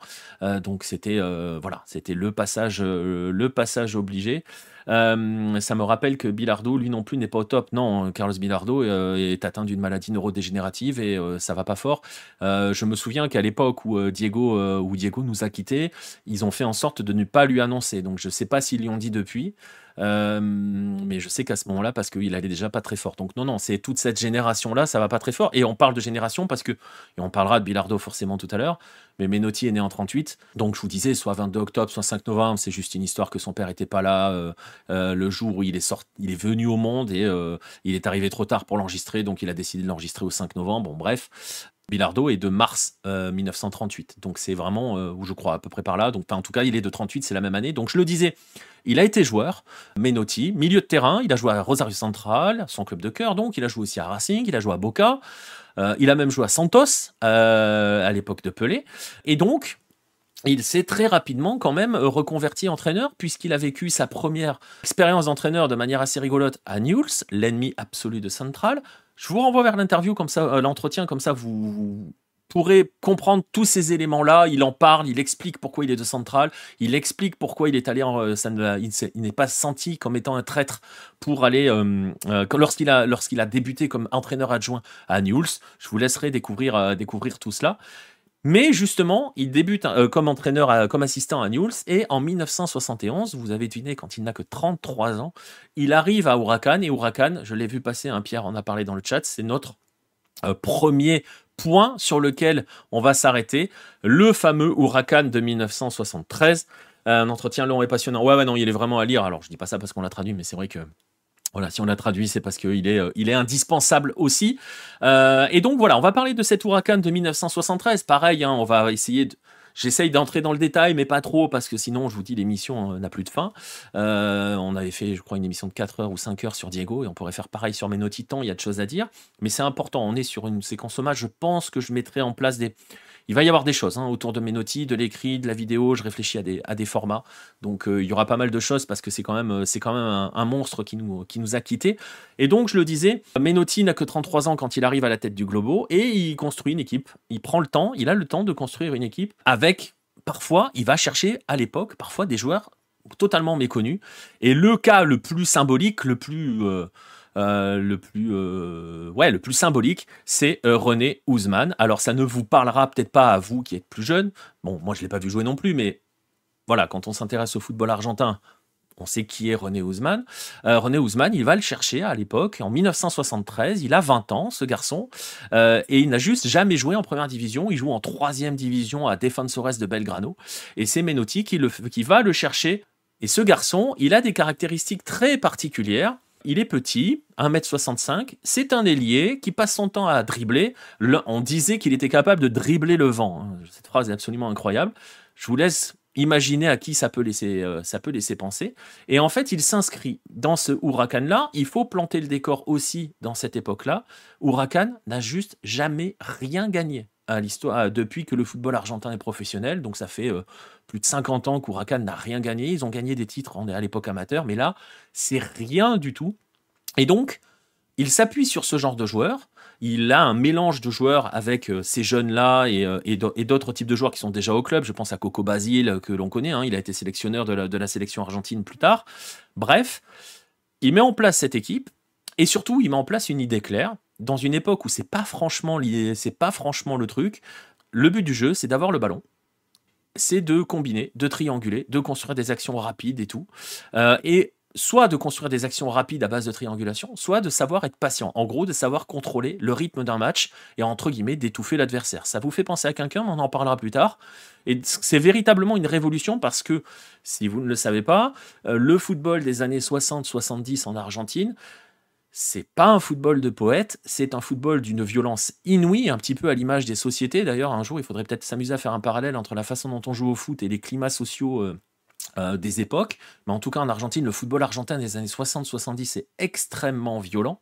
Donc c'était voilà, c'était le passage obligé. Ça me rappelle que Bilardo, lui non plus, n'est pas au top. Non, Carlos Bilardo est atteint d'une maladie neurodégénérative et ça va pas fort. Je me souviens qu'à l'époque où Diego nous a quittés, ils ont fait en sorte de ne pas lui annoncer. Donc je sais pas s'ils lui ont dit depuis. Mais je sais qu'à ce moment-là, parce qu'il allait déjà pas très fort. Donc non, c'est toute cette génération-là, ça va pas très fort. Et on parle de génération parce que, et on parlera de Bilardo forcément tout à l'heure, mais Menotti est né en 38. Donc je vous disais, soit 22 octobre, soit 5 novembre, c'est juste une histoire que son père était pas là le jour où il est venu au monde et il est arrivé trop tard pour l'enregistrer, donc il a décidé de l'enregistrer au 5 novembre. Bon, bref. Bilardo est de mars 1938, donc c'est vraiment, où je crois, à peu près par là. Donc en tout cas, il est de 38, c'est la même année. Donc je le disais, il a été joueur, Menotti, milieu de terrain, il a joué à Rosario Central, son club de cœur, donc il a joué aussi à Racing, il a joué à Boca, il a même joué à Santos, à l'époque de Pelé, et donc il s'est très rapidement quand même reconverti entraîneur, puisqu'il a vécu sa première expérience d'entraîneur de manière assez rigolote à Newell's, l'ennemi absolu de Central. Je vous renvoie vers l'interview, comme ça, l'entretien, comme ça vous pourrez comprendre tous ces éléments-là. Il en parle, il explique pourquoi il est de Central, il explique pourquoi il est allé il n'est pas senti comme étant un traître pour aller lorsqu'il a débuté comme entraîneur adjoint à Newell's. Je vous laisserai découvrir tout cela. Mais justement, il débute comme entraîneur, comme assistant à Newell's, et en 1971, vous avez deviné, quand il n'a que 33 ans, il arrive à Huracan, et Huracan, je l'ai vu passer, hein, Pierre en a parlé dans le chat, c'est notre premier point sur lequel on va s'arrêter, le fameux Huracan de 1973, un entretien long et passionnant. Ouais, non, il est vraiment à lire, alors je dis pas ça parce qu'on l'a traduit, mais c'est vrai que voilà, si on l'a traduit, c'est parce qu'il est indispensable aussi. Et donc voilà, on va parler de cet Huracan de 1973. Pareil, hein, on va essayer de... J'essaye d'entrer dans le détail, mais pas trop, parce que sinon, je vous dis, l'émission n'a plus de fin. On avait fait, je crois, une émission de 4 heures ou 5 heures sur Diego, et on pourrait faire pareil sur Menotti, il y a de choses à dire. Mais c'est important, on est sur une séquence hommage. Je pense que je mettrai en place des... Il va y avoir des choses autour de Menotti, de l'écrit, de la vidéo. Je réfléchis à des formats. Donc il y aura pas mal de choses parce que c'est quand même un monstre qui nous a quittés. Et donc je le disais, Menotti n'a que 33 ans quand il arrive à la tête du Globo et il construit une équipe. Il a le temps de construire une équipe avec, parfois, il va chercher à l'époque, parfois des joueurs totalement méconnus. Et le cas le plus symbolique, le plus symbolique, c'est René Ousmane. Alors ça ne vous parlera peut-être pas à vous qui êtes plus jeune. Bon, moi je l'ai pas vu jouer non plus, mais voilà, quand on s'intéresse au football argentin, on sait qui est René Ousmane. René Ousmane, il va le chercher à l'époque, en 1973. Il a 20 ans, ce garçon, et il n'a juste jamais joué en première division. Il joue en 3e division à Defensores de Belgrano. Et c'est Menotti qui va le chercher. Et ce garçon, il a des caractéristiques très particulières. Il est petit, 1m65, c'est un ailier qui passe son temps à dribbler. On disait qu'il était capable de dribbler le vent. Cette phrase est absolument incroyable. Je vous laisse Imaginez à qui ça peut laisser penser. Et en fait, il s'inscrit dans ce Huracan-là. Il faut planter le décor aussi dans cette époque-là. Huracan n'a juste jamais rien gagné à l'histoire depuis que le football argentin est professionnel. Donc ça fait plus de 50 ans qu'Huracan n'a rien gagné. Ils ont gagné des titres, on est à l'époque amateur, mais là, c'est rien du tout. Et donc, il s'appuie sur ce genre de joueurs. Il a un mélange de joueurs avec ces jeunes-là et d'autres types de joueurs qui sont déjà au club. Je pense à Coco Basile, que l'on connaît. Il a été sélectionneur de la sélection argentine plus tard. Bref, il met en place cette équipe et surtout, il met en place une idée claire. Dans une époque où c'est pas franchement le truc, le but du jeu, c'est d'avoir le ballon. C'est de combiner, de trianguler, de construire des actions rapides et tout. Et soit de construire des actions rapides à base de triangulation, soit de savoir être patient. En gros, de savoir contrôler le rythme d'un match et entre guillemets d'étouffer l'adversaire. Ça vous fait penser à quelqu'un, on en parlera plus tard. Et c'est véritablement une révolution parce que, si vous ne le savez pas, le football des années 60-70 en Argentine, c'est pas un football de poète, c'est un football d'une violence inouïe, un petit peu à l'image des sociétés. D'ailleurs, un jour, il faudrait peut-être s'amuser à faire un parallèle entre la façon dont on joue au foot et les climats sociaux des époques, mais en tout cas en Argentine, le football argentin des années 60-70 est extrêmement violent.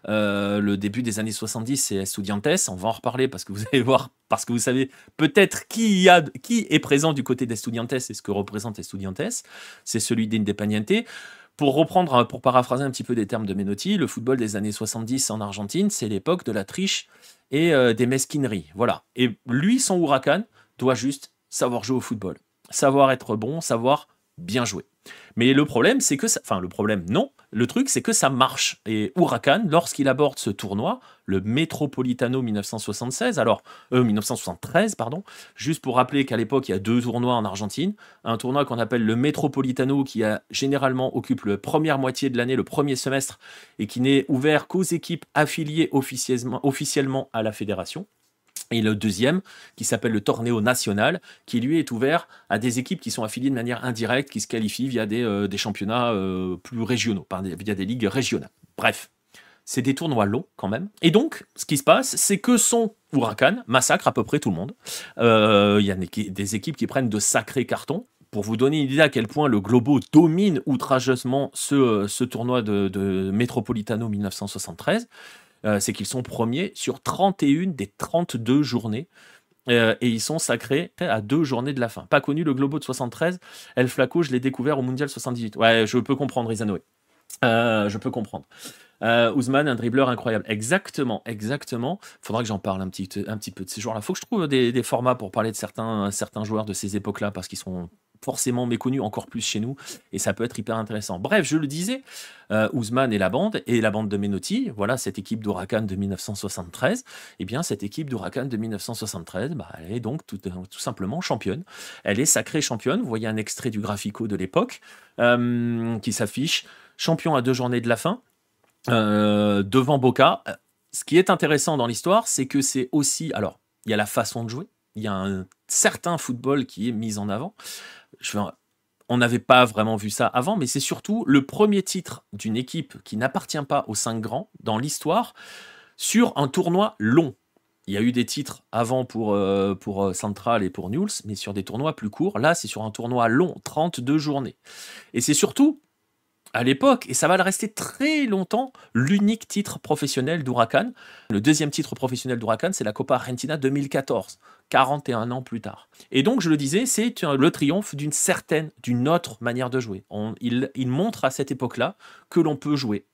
Le début des années 70, c'est Estudiantes, on va en reparler parce que vous allez voir, parce que vous savez peut-être qui est présent du côté d'Estudiantes et ce que représente Estudiantes, c'est celui d'Independiente. Pour paraphraser un petit peu des termes de Menotti, le football des années 70 en Argentine, c'est l'époque de la triche et des mesquineries. Voilà. Et lui, son Huracan, doit juste savoir jouer au football. Savoir être bon, savoir bien jouer. Mais le problème, c'est que le truc, c'est que ça marche. Et Huracan, lorsqu'il aborde ce tournoi, le Metropolitano 1973, juste pour rappeler qu'à l'époque, il y a 2 tournois en Argentine. Un tournoi qu'on appelle le Metropolitano, qui généralement occupe la première moitié de l'année, le premier semestre, et qui n'est ouvert qu'aux équipes affiliées officiellement à la fédération. Et le deuxième, qui s'appelle le Torneo Nacional, qui lui est ouvert à des équipes qui sont affiliées de manière indirecte, qui se qualifient via des championnats plus régionaux, via des ligues régionales. Bref, c'est des tournois longs quand même. Et donc, ce qui se passe, c'est que son Huracan massacre à peu près tout le monde. Il y a des équipes qui prennent de sacrés cartons. Pour vous donner une idée à quel point le Globo domine outrageusement ce tournoi de Metropolitano 1973, c'est qu'ils sont premiers sur 31 des 32 journées. Et ils sont sacrés à 2 journées de la fin. Pas connu le Globo de 73. El Flaco, je l'ai découvert au Mondial 78. Ouais, je peux comprendre, Isanoé. Je peux comprendre. Ousmane, un dribbleur incroyable. Exactement. Faudra que j'en parle un petit peu de ces joueurs-là. Faut que je trouve des formats pour parler de certains joueurs de ces époques-là, parce qu'ils sont forcément méconnus encore plus chez nous, et ça peut être hyper intéressant. Bref, je le disais, Ousmane et la bande de Menotti, voilà cette équipe d'Huracan de 1973. Et bien cette équipe d'Huracan de 1973, elle est donc tout simplement championne. Elle est sacrée championne. Vous voyez un extrait du graphico de l'époque qui s'affiche. Champion à 2 journées de la fin, devant Boca. Ce qui est intéressant dans l'histoire, c'est que c'est aussi... Alors, il y a la façon de jouer, il y a un certain football qui est mis en avant. On n'avait pas vraiment vu ça avant, mais c'est surtout le premier titre d'une équipe qui n'appartient pas aux 5 grands dans l'histoire sur un tournoi long. Il y a eu des titres avant pour Central et pour Newell's, mais sur des tournois plus courts. Là, c'est sur un tournoi long, 32 journées. Et c'est surtout, à l'époque, et ça va le rester très longtemps, l'unique titre professionnel d'Huracan. Le deuxième titre professionnel d'Huracan, c'est la Copa Argentina 2014, 41 ans plus tard. Et donc, je le disais, c'est le triomphe d'une autre manière de jouer. Il montre à cette époque-là que l'on peut jouer.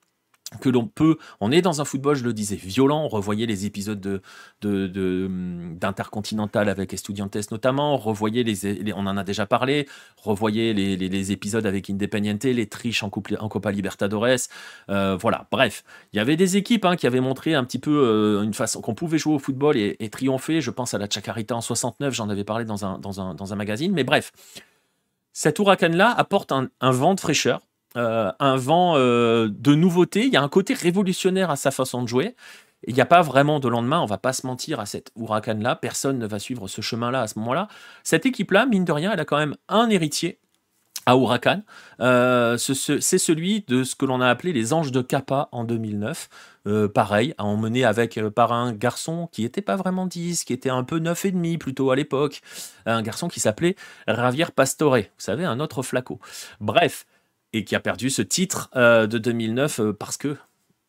On est dans un football, je le disais, violent. On revoyait les épisodes d'Intercontinental avec Estudiantes notamment. On en a déjà parlé. Revoyez les épisodes avec Independiente, les triches en Copa Libertadores. Voilà, bref. Il y avait des équipes qui avaient montré un petit peu une façon qu'on pouvait jouer au football et triompher. Je pense à la Chacarita en 69, j'en avais parlé dans un magazine. Mais bref, cet Huracan-là apporte un vent de fraîcheur. Un vent de nouveauté. Il y a un côté révolutionnaire à sa façon de jouer. Il n'y a pas vraiment de lendemain, on va pas se mentir, à cette Huracan-là. Personne ne va suivre ce chemin-là à ce moment-là. Cette équipe-là, mine de rien, elle a quand même un héritier à Huracan. C'est celui de ce que l'on a appelé les Anges de Kappa en 2009. Pareil, emmené par un garçon qui n'était pas vraiment 10, qui était un peu 9,5 plutôt à l'époque. Un garçon qui s'appelait Javier Pastore, vous savez, un autre flaco. Bref, et qui a perdu ce titre de 2009 parce que,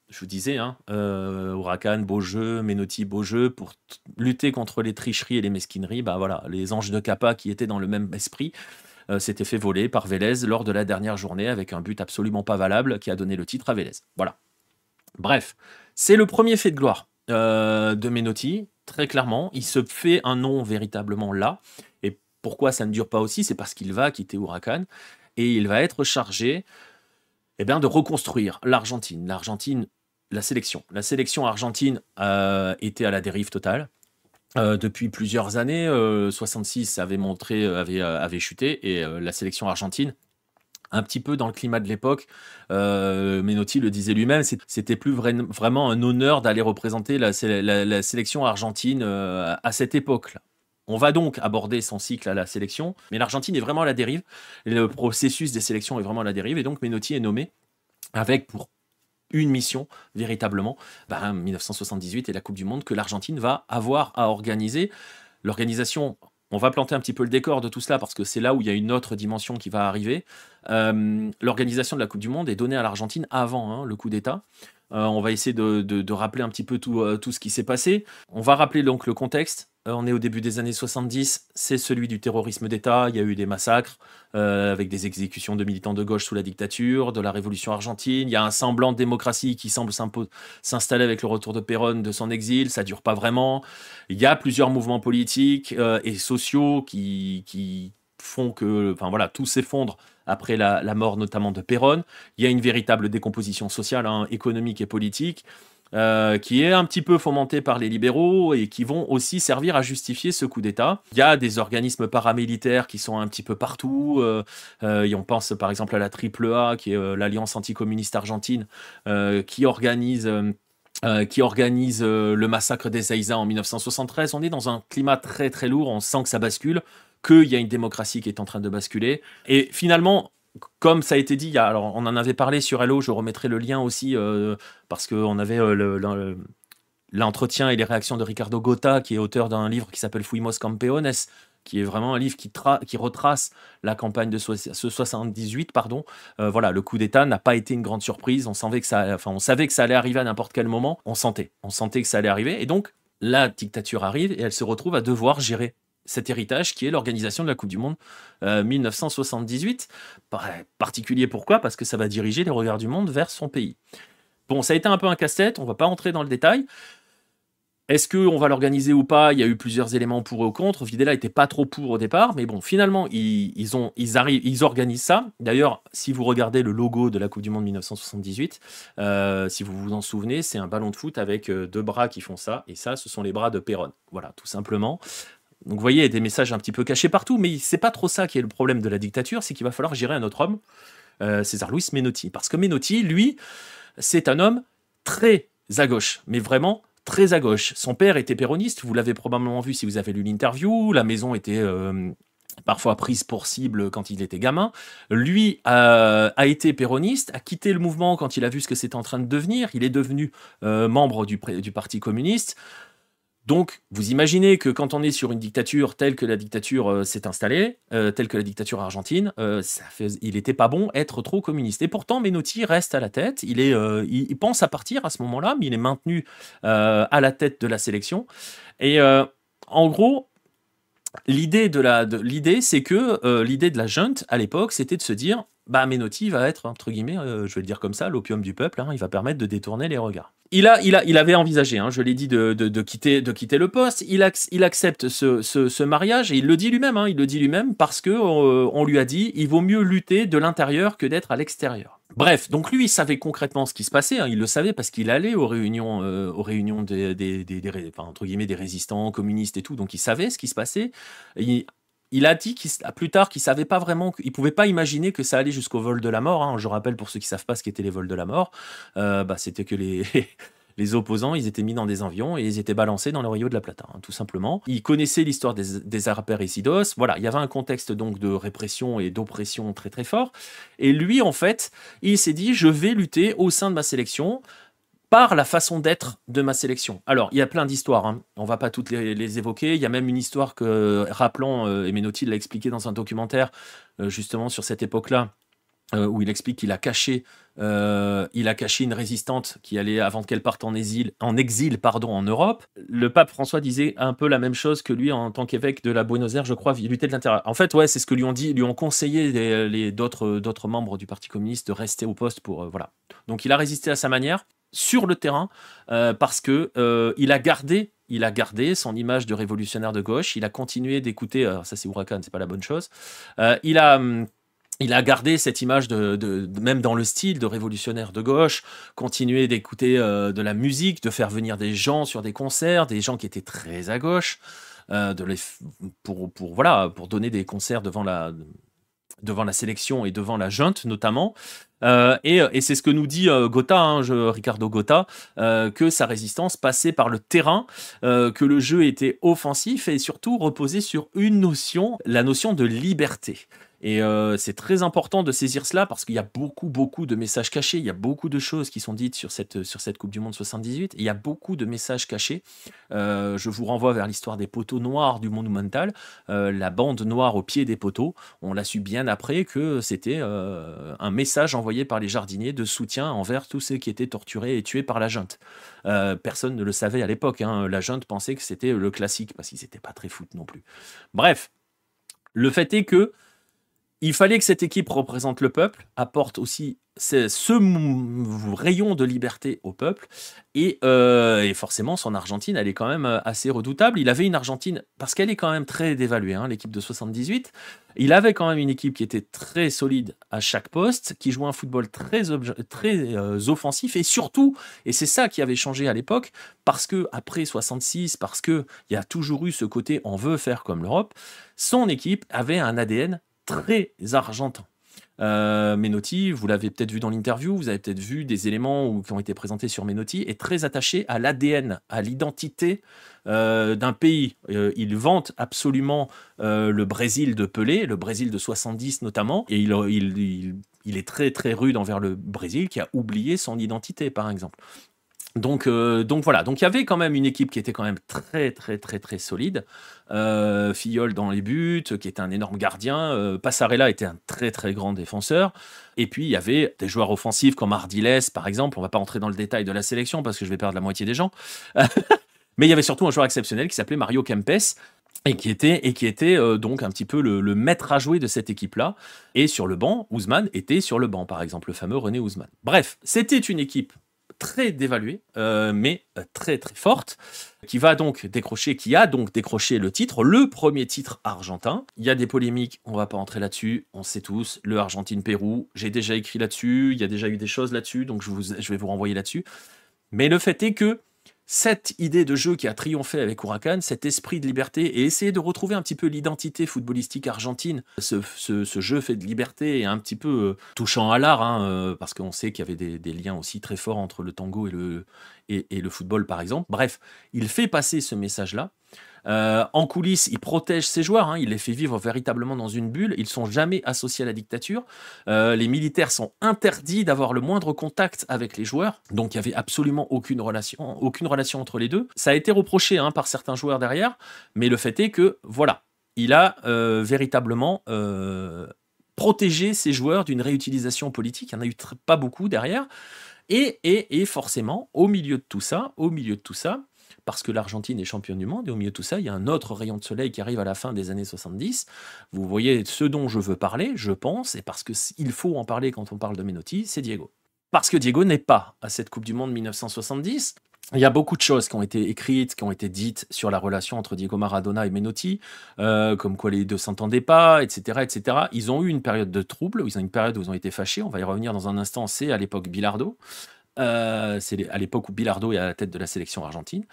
je vous disais, Huracan, beau jeu, Menotti, beau jeu, pour lutter contre les tricheries et les mesquineries, bah voilà, les Anges de Kappa qui étaient dans le même esprit, s'était fait voler par Vélez lors de la dernière journée avec un but absolument pas valable qui a donné le titre à Vélez. Voilà. Bref, c'est le premier fait de gloire de Menotti, très clairement. Il se fait un nom véritablement là. Et pourquoi ça ne dure pas aussi? C'est parce qu'il va quitter Huracan et il va être chargé de reconstruire l'Argentine. La sélection. La sélection argentine était à la dérive totale. Depuis plusieurs années, 66 avait chuté et la sélection argentine, un petit peu dans le climat de l'époque, Menotti le disait lui-même, c'était plus vraiment un honneur d'aller représenter la sélection argentine à cette époque-là. On va donc aborder son cycle à la sélection, mais l'Argentine est vraiment à la dérive, le processus des sélections est vraiment à la dérive, et donc Menotti est nommé avec pour une mission, véritablement, 1978 et la Coupe du Monde que l'Argentine va avoir à organiser. L'organisation, on va planter un petit peu le décor de tout cela parce que c'est là où il y a une autre dimension qui va arriver. L'organisation de la Coupe du Monde est donnée à l'Argentine avant le coup d'État. On va essayer de rappeler un petit peu tout ce qui s'est passé. On va rappeler donc le contexte. On est au début des années 70, c'est celui du terrorisme d'État. Il y a eu des massacres avec des exécutions de militants de gauche sous la dictature, de la révolution argentine. Il y a un semblant de démocratie qui semble s'installer avec le retour de Perón de son exil. Ça dure pas vraiment. Il y a plusieurs mouvements politiques et sociaux qui font que tout s'effondre après la mort notamment de Perón. Il y a une véritable décomposition sociale, économique et politique, qui est un petit peu fomentée par les libéraux et qui vont aussi servir à justifier ce coup d'État. Il y a des organismes paramilitaires qui sont un petit peu partout. Et on pense par exemple à la AAA, qui est l'Alliance anticommuniste argentine, qui organise le massacre des Ezeiza en 1973. On est dans un climat très très lourd, on sent que ça bascule, qu'il y a une démocratie qui est en train de basculer. Et finalement, comme ça a été dit, alors on en avait parlé sur Hello, je remettrai le lien aussi, parce qu'on avait l'entretien et les réactions de Ricardo Gota, qui est auteur d'un livre qui s'appelle Fuimos Campeones, qui est vraiment un livre qui retrace la campagne de 78, pardon. Le coup d'État n'a pas été une grande surprise. On savait que ça allait arriver à n'importe quel moment. On sentait que ça allait arriver. Et donc, la dictature arrive et elle se retrouve à devoir gérer cet héritage qui est l'organisation de la Coupe du Monde 1978. Particulier pourquoi? Parce que ça va diriger les regards du monde vers son pays. Bon, ça a été un peu un casse-tête. On va pas entrer dans le détail. Est-ce qu'on va l'organiser ou pas? Il y a eu plusieurs éléments pour et contre. Videla n'était pas trop pour au départ, mais bon, finalement, ils organisent ça. D'ailleurs, si vous regardez le logo de la Coupe du Monde 1978, si vous vous en souvenez, c'est un ballon de foot avec deux bras qui font ça, et ça, ce sont les bras de Perón. Voilà, tout simplement. Donc vous voyez, il y a des messages un petit peu cachés partout, mais c'est pas trop ça qui est le problème de la dictature, c'est qu'il va falloir gérer un autre homme, César Luis Menotti. Parce que Menotti, lui, c'est un homme très à gauche, mais vraiment très à gauche. Son père était péroniste, vous l'avez probablement vu si vous avez lu l'interview, la maison était parfois prise pour cible quand il était gamin. Lui a été péroniste, a quitté le mouvement quand il a vu ce que c'était en train de devenir, il est devenu membre du Parti communiste. Donc, vous imaginez que quand on est sur une dictature telle que la dictature s'est installée, telle que la dictature argentine, il n'était pas bon être trop communiste. Et pourtant, Menotti reste à la tête. Il pense à partir à ce moment-là, mais il est maintenu à la tête de la sélection. Et en gros, l'idée c'est que l'idée de la junte à l'époque, c'était de se dire, Menotti va être, entre guillemets, je vais le dire comme ça, l'opium du peuple, il va permettre de détourner les regards. Il avait envisagé, je l'ai dit, de quitter le poste. Il accepte ce mariage et il le dit lui-même, parce que on lui a dit, il vaut mieux lutter de l'intérieur que d'être à l'extérieur. Bref, donc lui, il savait concrètement ce qui se passait. Il le savait parce qu'il allait aux réunions entre guillemets des résistants communistes et tout. Donc il savait ce qui se passait. Il a dit plus tard qu'il savait pas vraiment, qu'il pouvait pas imaginer que ça allait jusqu'au vol de la mort. Je rappelle pour ceux qui savent pas ce qu'étaient les vols de la mort, c'était que Les opposants, ils étaient mis dans des avions et ils étaient balancés dans le Rio de la Plata, hein, tout simplement. Ils connaissaient l'histoire des Aparecidos. Voilà, il y avait un contexte donc de répression et d'oppression très très fort. Et lui, en fait, il s'est dit, je vais lutter au sein de ma sélection par la façon d'être de ma sélection. Alors, il y a plein d'histoires, hein. On va pas toutes les évoquer. Il y a même une histoire que Rappelant, et Menotti l'a expliqué dans un documentaire, justement sur cette époque-là, où il explique qu'il a caché une résistante qui allait, avant qu'elle parte en exil pardon, en Europe. Le pape François disait un peu la même chose que lui en tant qu'évêque de la Buenos Aires, je crois, il luttait de l'intérieur. En fait, ouais, c'est ce que lui ont dit, lui ont conseillé d'autres membres du Parti communiste de rester au poste pour voilà. Donc, il a résisté à sa manière sur le terrain parce que il a gardé son image de révolutionnaire de gauche. Il a continué d'écouter. Ça, c'est Huracan, c'est pas la bonne chose. Il a gardé cette image même dans le style de révolutionnaire de gauche, continuer d'écouter de la musique, de faire venir des gens sur des concerts, des gens qui étaient très à gauche, pour donner des concerts devant la sélection et devant la junte notamment. Et c'est ce que nous dit Gotha, hein, Ricardo Gotha, que sa résistance passait par le terrain, que le jeu était offensif et surtout reposait sur une notion, la notion de liberté. Et c'est très important de saisir cela parce qu'il y a beaucoup de messages cachés. Il y a beaucoup de choses qui sont dites sur cette Coupe du Monde 78. Et il y a beaucoup de messages cachés. Je vous renvoie vers l'histoire des poteaux noirs du Monumental. La bande noire au pied des poteaux. On l'a su bien après que c'était un message envoyé par les jardiniers de soutien envers tous ceux qui étaient torturés et tués par la junte. Personne ne le savait à l'époque, hein. La junte pensait que c'était le classique parce qu'ils n'étaient pas très foot non plus. Bref, le fait est que il fallait que cette équipe représente le peuple, apporte aussi ce rayon de liberté au peuple, et forcément son Argentine, elle est quand même assez redoutable. Il avait une Argentine, parce qu'elle est quand même très dévaluée, hein, l'équipe de 78, il avait quand même une équipe qui était très solide à chaque poste, qui jouait un football très offensif, et surtout, et c'est ça qui avait changé à l'époque, parce que après 66, parce qu'il y a toujours eu ce côté on veut faire comme l'Europe, son équipe avait un ADN très argentin. Menotti, vous l'avez peut-être vu dans l'interview, vous avez peut-être vu des éléments qui ont été présentés sur Menotti, est très attaché à l'ADN, à l'identité d'un pays. Il vante absolument le Brésil de Pelé, le Brésil de 70 notamment, et il est très très rude envers le Brésil qui a oublié son identité, par exemple. Donc voilà, donc il y avait quand même une équipe qui était quand même très très très très solide. Fillol dans les buts, qui était un énorme gardien. Passarella était un très très grand défenseur. Et puis il y avait des joueurs offensifs comme Ardiles, par exemple. On va pas entrer dans le détail de la sélection parce que je vais perdre la moitié des gens. Mais il y avait surtout un joueur exceptionnel qui s'appelait Mario Kempes. Et qui était donc un petit peu le maître à jouer de cette équipe-là. Et sur le banc, Ousmane était sur le banc, par exemple, le fameux René Ousmane. Bref, c'était une équipe très dévaluée, mais très très forte, qui a donc décroché le titre, le premier titre argentin. Il y a des polémiques, on va pas entrer là-dessus, on sait tous, le Argentine-Pérou, j'ai déjà écrit là-dessus, il y a déjà eu des choses là-dessus, donc je vais vous renvoyer là-dessus. Mais le fait est que cette idée de jeu qui a triomphé avec Huracan, cet esprit de liberté, et essayer de retrouver un petit peu l'identité footballistique argentine, ce jeu fait de liberté et un petit peu touchant à l'art, hein, parce qu'on sait qu'il y avait des liens aussi très forts entre le tango et le football, par exemple. Bref, il fait passer ce message-là. En coulisses, il protège ses joueurs, hein, il les fait vivre véritablement dans une bulle, ils ne sont jamais associés à la dictature, les militaires sont interdits d'avoir le moindre contact avec les joueurs, donc il n'y avait absolument aucune relation entre les deux. Ça a été reproché par certains joueurs derrière, mais le fait est que, voilà, il a véritablement protégé ses joueurs d'une réutilisation politique, il n'y en a eu pas beaucoup derrière, et forcément, au milieu de tout ça, parce que l'Argentine est championne du monde, et au milieu de tout ça, il y a un autre rayon de soleil qui arrive à la fin des années 70. Vous voyez ce dont je veux parler, je pense, et parce qu'il faut en parler quand on parle de Menotti, c'est Diego. Parce que Diego n'est pas à cette Coupe du Monde 1970. Il y a beaucoup de choses qui ont été écrites, qui ont été dites sur la relation entre Diego Maradona et Menotti, comme quoi les deux s'entendaient pas, etc., etc. Ils ont eu une période de trouble, ils ont eu une période où ils ont été fâchés, on va y revenir dans un instant, c'est à l'époque Bilardo. C'est à l'époque où Bilardo est à la tête de la sélection argentine.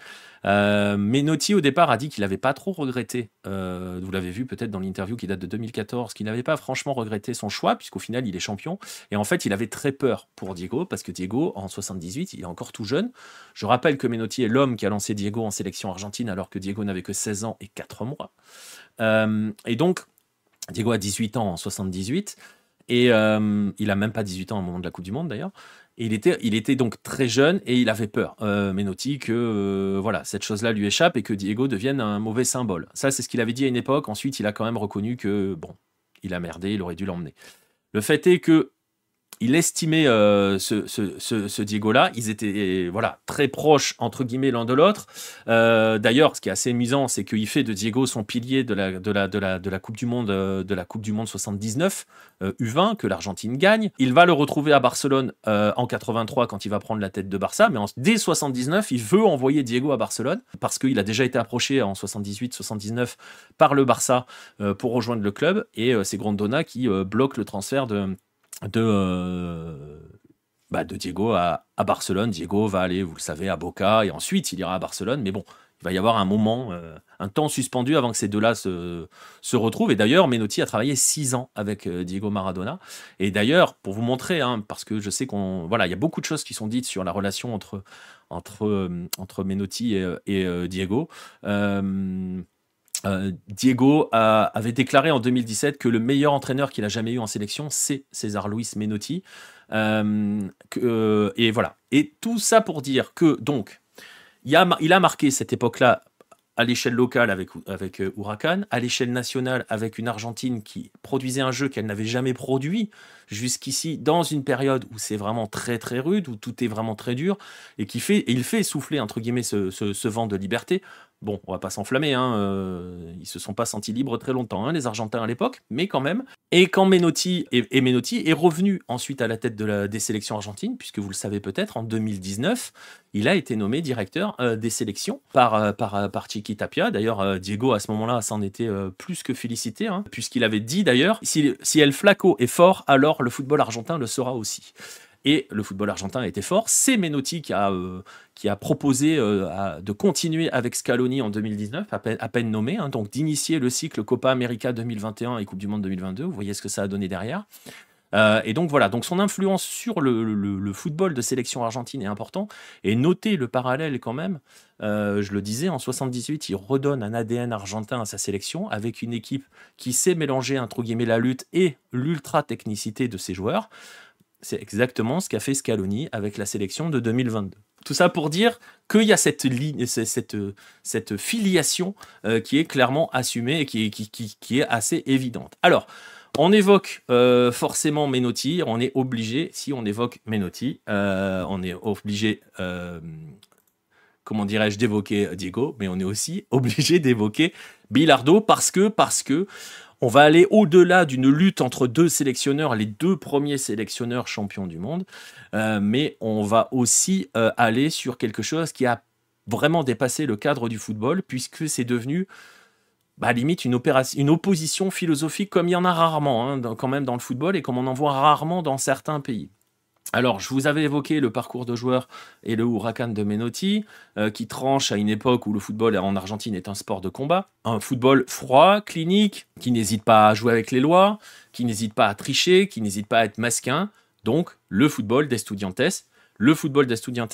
Menotti, au départ, a dit qu'il n'avait pas trop regretté, vous l'avez vu peut-être dans l'interview qui date de 2014, qu'il n'avait pas franchement regretté son choix, puisqu'au final, il est champion. Et en fait, il avait très peur pour Diego, parce que Diego, en 78, il est encore tout jeune. Je rappelle que Menotti est l'homme qui a lancé Diego en sélection argentine, alors que Diego n'avait que 16 ans et 4 mois. Et donc, Diego a 18 ans en 78. Et il a même pas 18 ans au moment de la Coupe du Monde d'ailleurs. Et il était donc très jeune et il avait peur, Menotti, que voilà, cette chose-là lui échappe et que Diego devienne un mauvais symbole. Ça, c'est ce qu'il avait dit à une époque. Ensuite, il a quand même reconnu que, bon, il a merdé, il aurait dû l'emmener. Le fait est que il estimait ce Diego-là. Ils étaient voilà, très proches, entre guillemets, l'un de l'autre. D'ailleurs, ce qui est assez amusant, c'est qu'il fait de Diego son pilier de la Coupe du Monde, de la Coupe du Monde 79, U20, que l'Argentine gagne. Il va le retrouver à Barcelone en 83 quand il va prendre la tête de Barça, mais dès 79, il veut envoyer Diego à Barcelone parce qu'il a déjà été approché en 78-79 par le Barça pour rejoindre le club, et c'est Grondona qui bloque le transfert de Diego à Barcelone. Diego va aller, vous le savez, à Boca, et ensuite il ira à Barcelone. Mais bon, il va y avoir un moment, un temps suspendu avant que ces deux-là se retrouvent. Et d'ailleurs, Menotti a travaillé 6 ans avec Diego Maradona. Et d'ailleurs, pour vous montrer, hein, parce que je sais il y a beaucoup de choses qui sont dites sur la relation entre Menotti et Diego. Diego avait déclaré en 2017 que le meilleur entraîneur qu'il a jamais eu en sélection, c'est César Luis Menotti. Et voilà. Et tout ça pour dire que, donc, il a marqué cette époque-là à l'échelle locale avec Huracan, à l'échelle nationale avec une Argentine qui produisait un jeu qu'elle n'avait jamais produit jusqu'ici, dans une période où c'est vraiment très très rude, où tout est vraiment très dur, et il fait souffler, entre guillemets, ce vent de liberté. Bon, on va pas s'enflammer, hein, ils se sont pas sentis libres très longtemps, hein, les Argentins à l'époque, mais quand même. Et quand Menotti est revenu ensuite à la tête des sélections argentines, puisque vous le savez peut-être, en 2019, il a été nommé directeur des sélections par Chiqui Tapia. D'ailleurs, Diego, à ce moment-là, s'en était plus que félicité, hein, puisqu'il avait dit d'ailleurs, si El Flaco est fort, alors le football argentin le sera aussi. Et le football argentin a été fort. C'est Menotti qui a proposé de continuer avec Scaloni en 2019, à peine nommé, hein, donc d'initier le cycle Copa América 2021 et Coupe du Monde 2022. Vous voyez ce que ça a donné derrière. Et donc voilà, donc son influence sur le football de sélection argentine est important. Et notez le parallèle quand même, je le disais, en 78, il redonne un ADN argentin à sa sélection avec une équipe qui sait mélanger, entre guillemets, la lutte et l'ultra-technicité de ses joueurs. C'est exactement ce qu'a fait Scaloni avec la sélection de 2022. Tout ça pour dire qu'il y a cette ligne, cette filiation qui est clairement assumée et qui est assez évidente. Alors, on évoque forcément Menotti, on est obligé, si on évoque Menotti, on est obligé, comment dirais-je, d'évoquer Diego, mais on est aussi obligé d'évoquer Bilardo parce que on va aller au-delà d'une lutte entre deux sélectionneurs, les deux premiers sélectionneurs champions du monde, mais on va aussi aller sur quelque chose qui a vraiment dépassé le cadre du football, puisque c'est devenu limite une opposition philosophique comme il y en a rarement, hein, quand même dans le football, et comme on en voit rarement dans certains pays. Alors, je vous avais évoqué le parcours de joueur et le Huracan de Menotti, qui tranche à une époque où le football en Argentine est un sport de combat. Un football froid, clinique, qui n'hésite pas à jouer avec les lois, qui n'hésite pas à tricher, qui n'hésite pas à être mesquin. Donc, le football d'Estudiantes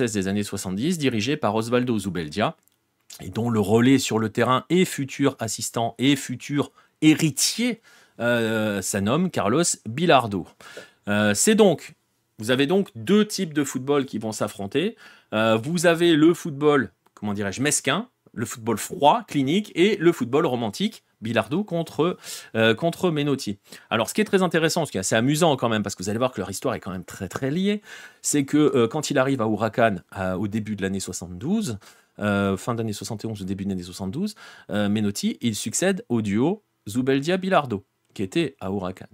des années 70, dirigé par Osvaldo Zubeldia, et dont le relais sur le terrain et futur assistant et futur héritier ça nomme Carlos Bilardo. Vous avez donc deux types de football qui vont s'affronter. Vous avez le football, comment dirais-je, mesquin, le football froid, clinique, et le football romantique, Bilardo contre Menotti. Alors, ce qui est très intéressant, ce qui est assez amusant quand même, parce que vous allez voir que leur histoire est quand même très très liée, c'est que quand il arrive à Huracan au début de l'année 72, fin d'année 71 ou début de l'année 72, Menotti, il succède au duo Zubeldia-Bilardo, qui était à Huracan.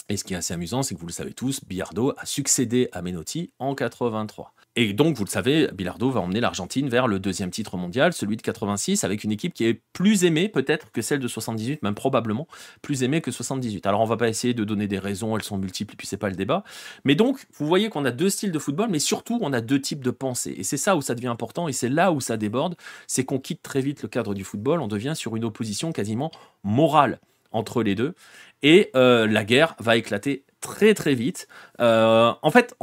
Et ce qui est assez amusant, c'est que vous le savez tous, Bilardo a succédé à Menotti en 83. Et donc, vous le savez, Bilardo va emmener l'Argentine vers le deuxième titre mondial, celui de 86, avec une équipe qui est plus aimée peut-être que celle de 78, même probablement plus aimée que 78. Alors, on va pas essayer de donner des raisons, elles sont multiples, et puis c'est pas le débat. Mais donc, vous voyez qu'on a deux styles de football, mais surtout, on a deux types de pensée. Et c'est ça où ça devient important, et c'est là où ça déborde, c'est qu'on quitte très vite le cadre du football, on devient sur une opposition quasiment morale entre les deux, et la guerre va éclater très très vite. En fait,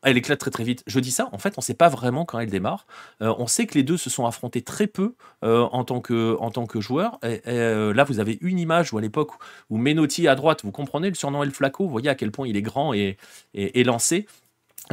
elle éclate très très vite. Je dis ça, en fait, on ne sait pas vraiment quand elle démarre. On sait que les deux se sont affrontés très peu en tant que joueurs. Là, vous avez une image où à l'époque où Menotti à droite, vous comprenez le surnom El Flaco, vous voyez à quel point il est grand et lancé.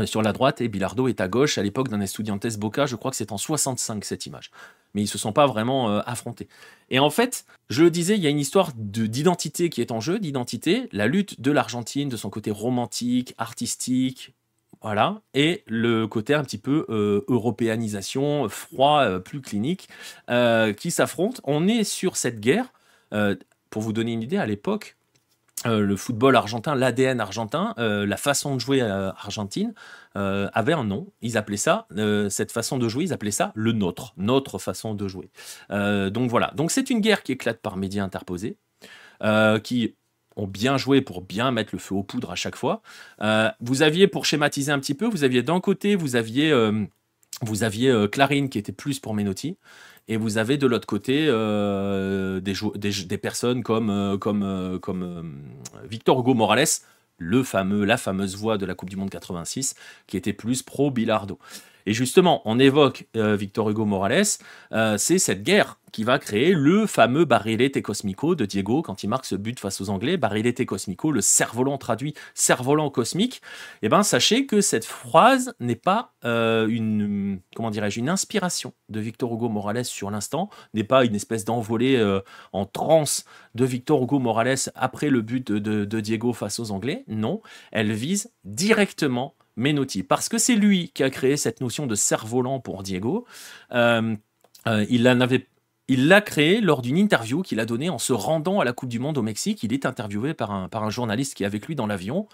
Sur la droite, et Bilardo est à gauche à l'époque d'un Estudiantes Boca, je crois que c'est en 65 cette image. Mais ils se sont pas vraiment affrontés. Et en fait, je le disais, il y a une histoire d'identité qui est en jeu, d'identité, la lutte de l'Argentine, de son côté romantique, artistique, voilà, et le côté un petit peu européanisation, froid, plus clinique, qui s'affrontent. On est sur cette guerre. Pour vous donner une idée, à l'époque, le football argentin, l'ADN argentin, la façon de jouer argentine avait un nom. Ils appelaient ça, cette façon de jouer, ils appelaient ça le nôtre, notre façon de jouer. Donc voilà. Donc c'est une guerre qui éclate par médias interposés, qui ont bien joué pour bien mettre le feu aux poudres à chaque fois. Vous aviez, pour schématiser un petit peu, vous aviez d'un côté, vous aviez Clarín qui était plus pour Menotti. Et vous avez de l'autre côté des personnes comme Victor Hugo Morales, la fameuse voix de la Coupe du Monde 86, qui était plus pro Bilardo. Et justement, on évoque Victor Hugo Morales, c'est cette guerre qui va créer le fameux Barrilete Cosmico de Diego quand il marque ce but face aux Anglais. Barrilete Cosmico, le cerf-volant traduit cerf-volant cosmique. Eh bien, sachez que cette phrase n'est pas une inspiration de Victor Hugo Morales sur l'instant, n'est pas une espèce d'envolée en transe de Victor Hugo Morales après le but de Diego face aux Anglais. Non, elle vise directement Menotti, parce que c'est lui qui a créé cette notion de cerf-volant pour Diego. Il l'a créé lors d'une interview qu'il a donnée en se rendant à la Coupe du Monde au Mexique. Il est interviewé par un journaliste qui est avec lui dans l'avion,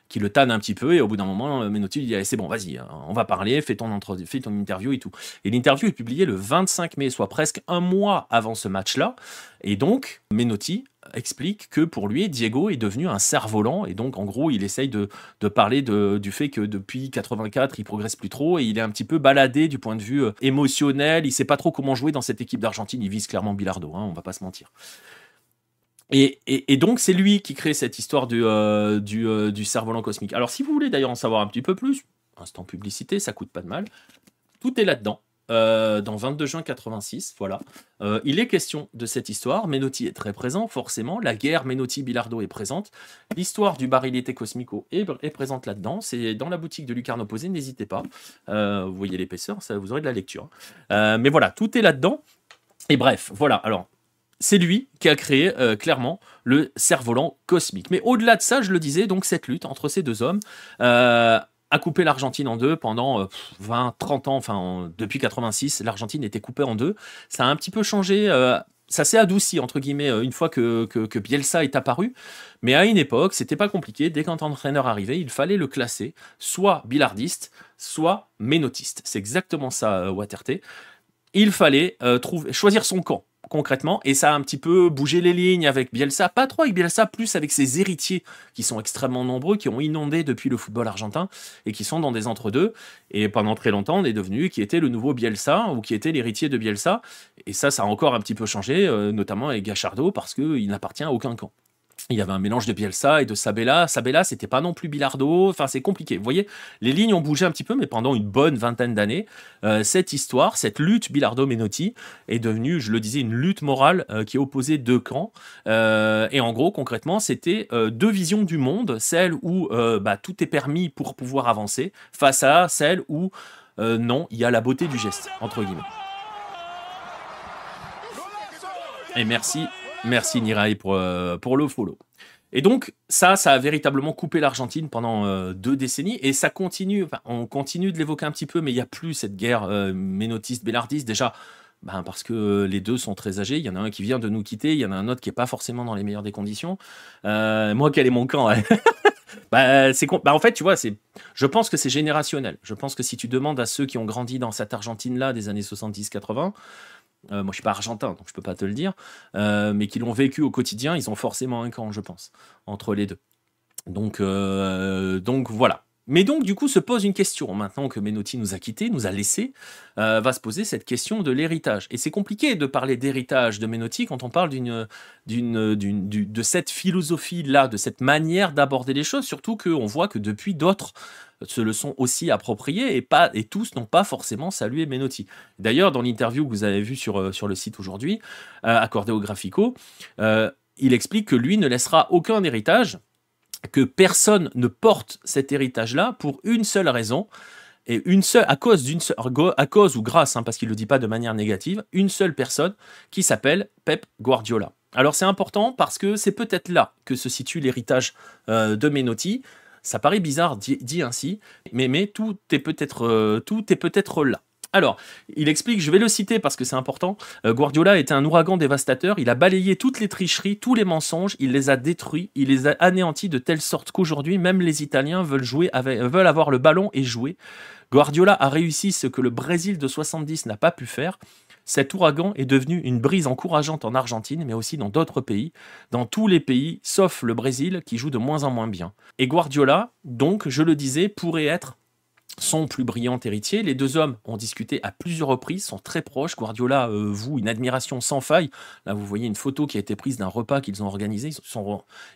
qui le tanne un petit peu, et au bout d'un moment, Menotti lui dit: c'est bon, vas-y, on va parler, fais ton interview et tout. Et l'interview est publiée le 25 mai, soit presque un mois avant ce match-là, et donc Menotti explique que pour lui, Diego est devenu un cerf-volant, et donc en gros, il essaye de parler du fait que depuis 84, il progresse plus trop, et il est un petit peu baladé du point de vue émotionnel, il sait pas trop comment jouer dans cette équipe d'Argentine, il vise clairement Bilardo, on va pas se mentir. Et donc, c'est lui qui crée cette histoire du cerf-volant cosmique. Alors, si vous voulez d'ailleurs en savoir un petit peu plus, instant publicité, ça coûte pas de mal, tout est là-dedans. Dans 22 juin 86, voilà. Il est question de cette histoire. Menotti est très présent, forcément. La guerre Menotti-Bilardo est présente. L'histoire du Barrilete Cosmico est présente là-dedans. C'est dans la boutique de Lucarne Opposé, n'hésitez pas. Vous voyez l'épaisseur, ça, vous aurez de la lecture. Mais voilà, tout est là-dedans. Et bref, voilà. Alors, c'est lui qui a créé clairement le cerf-volant cosmique. Mais au-delà de ça, je le disais, donc cette lutte entre ces deux hommes a coupé l'Argentine en deux pendant 20, 30 ans. Enfin, depuis 86, l'Argentine était coupée en deux. Ça a un petit peu changé. Ça s'est adouci, entre guillemets, une fois que Bielsa est apparu. Mais à une époque, c'était pas compliqué. Dès qu'un entraîneur arrivait, il fallait le classer soit bilardiste, soit ménotiste. C'est exactement ça, Waterté. Il fallait choisir son camp, concrètement, et ça a un petit peu bougé les lignes avec Bielsa, pas trop avec Bielsa, plus avec ses héritiers qui sont extrêmement nombreux, qui ont inondé depuis le football argentin et qui sont dans des entre-deux. Et pendant très longtemps, on est devenu qui était le nouveau Bielsa ou qui était l'héritier de Bielsa. Et ça a encore un petit peu changé, notamment avec Gallardo, parce qu'il n'appartient à aucun camp. Il y avait un mélange de Bielsa et de Sabella. Sabella, c'était pas non plus Bilardo. Enfin, c'est compliqué. Vous voyez, les lignes ont bougé un petit peu, mais pendant une bonne vingtaine d'années, cette histoire, cette lutte Bilardo-Menotti est devenue, je le disais, une lutte morale qui opposait deux camps. Et en gros, concrètement, c'était deux visions du monde. Celle où tout est permis pour pouvoir avancer, face à celle où non, il y a la beauté du geste, entre guillemets. Et merci Nirai pour le follow. Et donc, ça a véritablement coupé l'Argentine pendant 2 décennies, et ça continue, on continue de l'évoquer un petit peu, mais il n'y a plus cette guerre ménotiste-bélardiste, déjà, parce que les deux sont très âgés, il y en a un qui vient de nous quitter, il y en a un autre qui n'est pas forcément dans les meilleures des conditions. Moi, quel est mon camp? En fait, tu vois, je pense que c'est générationnel. Je pense que si tu demandes à ceux qui ont grandi dans cette Argentine-là des années 70-80, moi je suis pas argentin, donc je peux pas te le dire, mais qui l'ont vécu au quotidien, ils ont forcément un camp, je pense, entre les deux. Donc voilà. Mais donc, du coup, se pose une question. Maintenant que Menotti nous a quittés, nous a laissés, va se poser cette question de l'héritage. Et c'est compliqué de parler d'héritage de Menotti quand on parle de cette philosophie-là, de cette manière d'aborder les choses, surtout qu'on voit que depuis, d'autres se le sont aussi appropriés et tous n'ont pas forcément salué Menotti. D'ailleurs, dans l'interview que vous avez vue sur le site aujourd'hui, accordé au Graphico, il explique que lui ne laissera aucun héritage, que personne ne porte cet héritage-là pour une seule raison, et à cause ou grâce, hein, parce qu'il ne le dit pas de manière négative, une seule personne qui s'appelle Pep Guardiola. Alors c'est important parce que c'est peut-être là que se situe l'héritage de Menotti. Ça paraît bizarre dit ainsi, mais tout est peut-être là. Alors, il explique, je vais le citer parce que c'est important, Guardiola était un ouragan dévastateur, il a balayé toutes les tricheries, tous les mensonges, il les a détruits, il les a anéantis de telle sorte qu'aujourd'hui, même les Italiens veulent avoir le ballon et jouer. Guardiola a réussi ce que le Brésil de 70 n'a pas pu faire. Cet ouragan est devenu une brise encourageante en Argentine, mais aussi dans d'autres pays, dans tous les pays, sauf le Brésil, qui joue de moins en moins bien. Et Guardiola, donc, je le disais, pourrait être son plus brillant héritier. Les deux hommes ont discuté à plusieurs reprises, sont très proches. Guardiola voue une admiration sans faille. Là, vous voyez une photo qui a été prise d'un repas qu'ils ont organisé.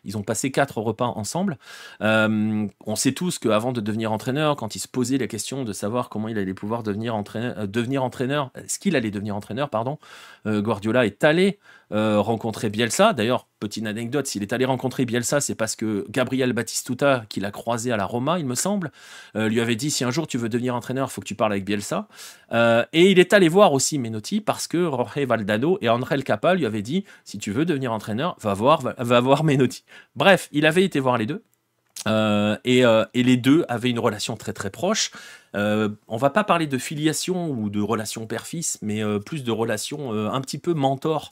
Ils ont passé 4 repas ensemble. On sait tous qu'avant de devenir entraîneur, quand il se posait la question de savoir comment il allait pouvoir devenir entraîneur, ce qu'il allait devenir entraîneur, Guardiola est allé rencontrer Bielsa. D'ailleurs, petite anecdote, s'il est allé rencontrer Bielsa, c'est parce que Gabriel Batistuta, qu'il a croisé à la Roma, il me semble, lui avait dit, si un jour tu veux devenir entraîneur, il faut que tu parles avec Bielsa. Et il est allé voir aussi Menotti parce que Jorge Valdano et André Capa lui avaient dit, si tu veux devenir entraîneur, va voir Menotti. Bref, il avait été voir les deux. Et les deux avaient une relation très très proche. On va pas parler de filiation ou de relation père-fils, mais plus de relation un petit peu mentor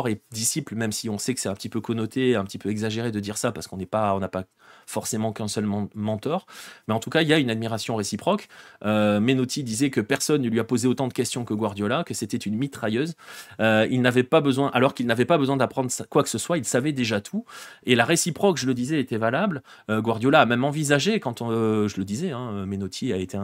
et disciple, même si on sait que c'est un petit peu connoté, un petit peu exagéré de dire ça parce qu'on n'a pas forcément qu'un seul mentor. Mais en tout cas, il y a une admiration réciproque. Menotti disait que personne ne lui a posé autant de questions que Guardiola, que c'était une mitrailleuse. Alors qu'il n'avait pas besoin d'apprendre quoi que ce soit, il savait déjà tout. Et la réciproque, je le disais, était valable. Guardiola a même envisagé, je le disais, Menotti a été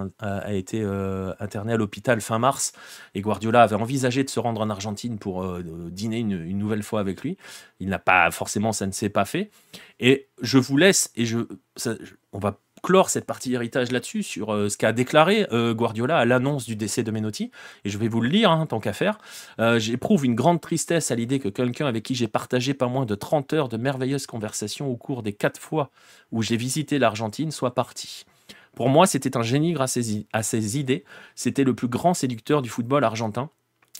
interné à l'hôpital fin mars, et Guardiola avait envisagé de se rendre en Argentine pour dîner une nouvelle fois avec lui. Ça ne s'est pas fait. Et je vous laisse, on va clore cette partie héritage là-dessus, sur ce qu'a déclaré Guardiola à l'annonce du décès de Menotti, et je vais vous le lire, tant qu'à faire. J'éprouve une grande tristesse à l'idée que quelqu'un avec qui j'ai partagé pas moins de 30 heures de merveilleuses conversations au cours des 4 fois où j'ai visité l'Argentine soit parti. Pour moi, c'était un génie grâce à ses idées, c'était le plus grand séducteur du football argentin.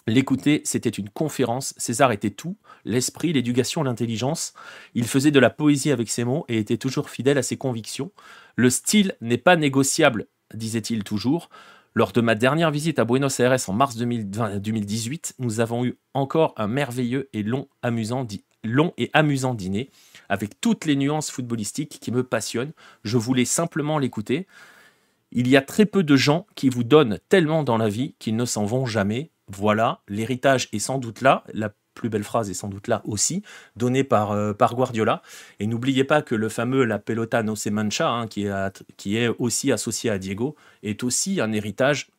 L'écouter, c'était une conférence. César était tout, l'esprit, l'éducation, l'intelligence. Il faisait de la poésie avec ses mots et était toujours fidèle à ses convictions. Le style n'est pas négociable, disait-il toujours. Lors de ma dernière visite à Buenos Aires en mars 2018, nous avons eu encore un merveilleux et long et amusant dîner, avec toutes les nuances footballistiques qui me passionnent. Je voulais simplement l'écouter. Il y a très peu de gens qui vous donnent tellement dans la vie qu'ils ne s'en vont jamais. Voilà, l'héritage est sans doute là, la plus belle phrase est sans doute là aussi, donnée par Guardiola. Et n'oubliez pas que le fameux La Pelota no se mancha, qui est aussi associé à Diego, est aussi un héritage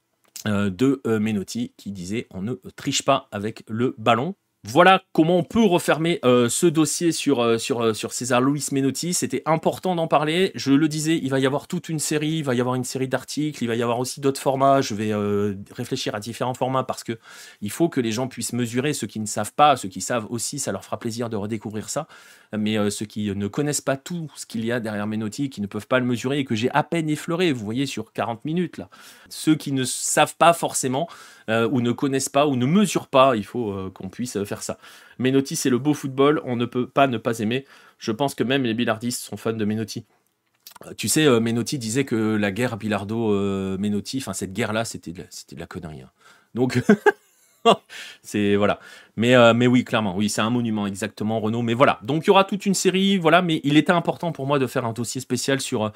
de Menotti, qui disait « on ne triche pas avec le ballon ». Voilà comment on peut refermer ce dossier sur César Luis Menotti. C'était important d'en parler. Je le disais, il va y avoir toute une série, il va y avoir une série d'articles, il va y avoir aussi d'autres formats. Je vais réfléchir à différents formats parce que il faut que les gens puissent mesurer, ceux qui ne savent pas, ceux qui savent aussi, ça leur fera plaisir de redécouvrir ça. Mais ceux qui ne connaissent pas tout ce qu'il y a derrière Menotti, qui ne peuvent pas le mesurer et que j'ai à peine effleuré, vous voyez, sur 40 minutes là. Ceux qui ne savent pas forcément ou ne connaissent pas ou ne mesurent pas, il faut qu'on puisse faire ça. Menotti, c'est le beau football, on ne peut pas ne pas aimer. Je pense que même les billardistes sont fans de Menotti. Tu sais, Menotti disait que la guerre Bilardo-Menotti, cette guerre-là, c'était de la connerie. Donc, C'est voilà. Mais oui, clairement, oui, c'est un monument exactement, Renault. Mais voilà, donc il y aura toute une série, voilà. Mais il était important pour moi de faire un dossier spécial sur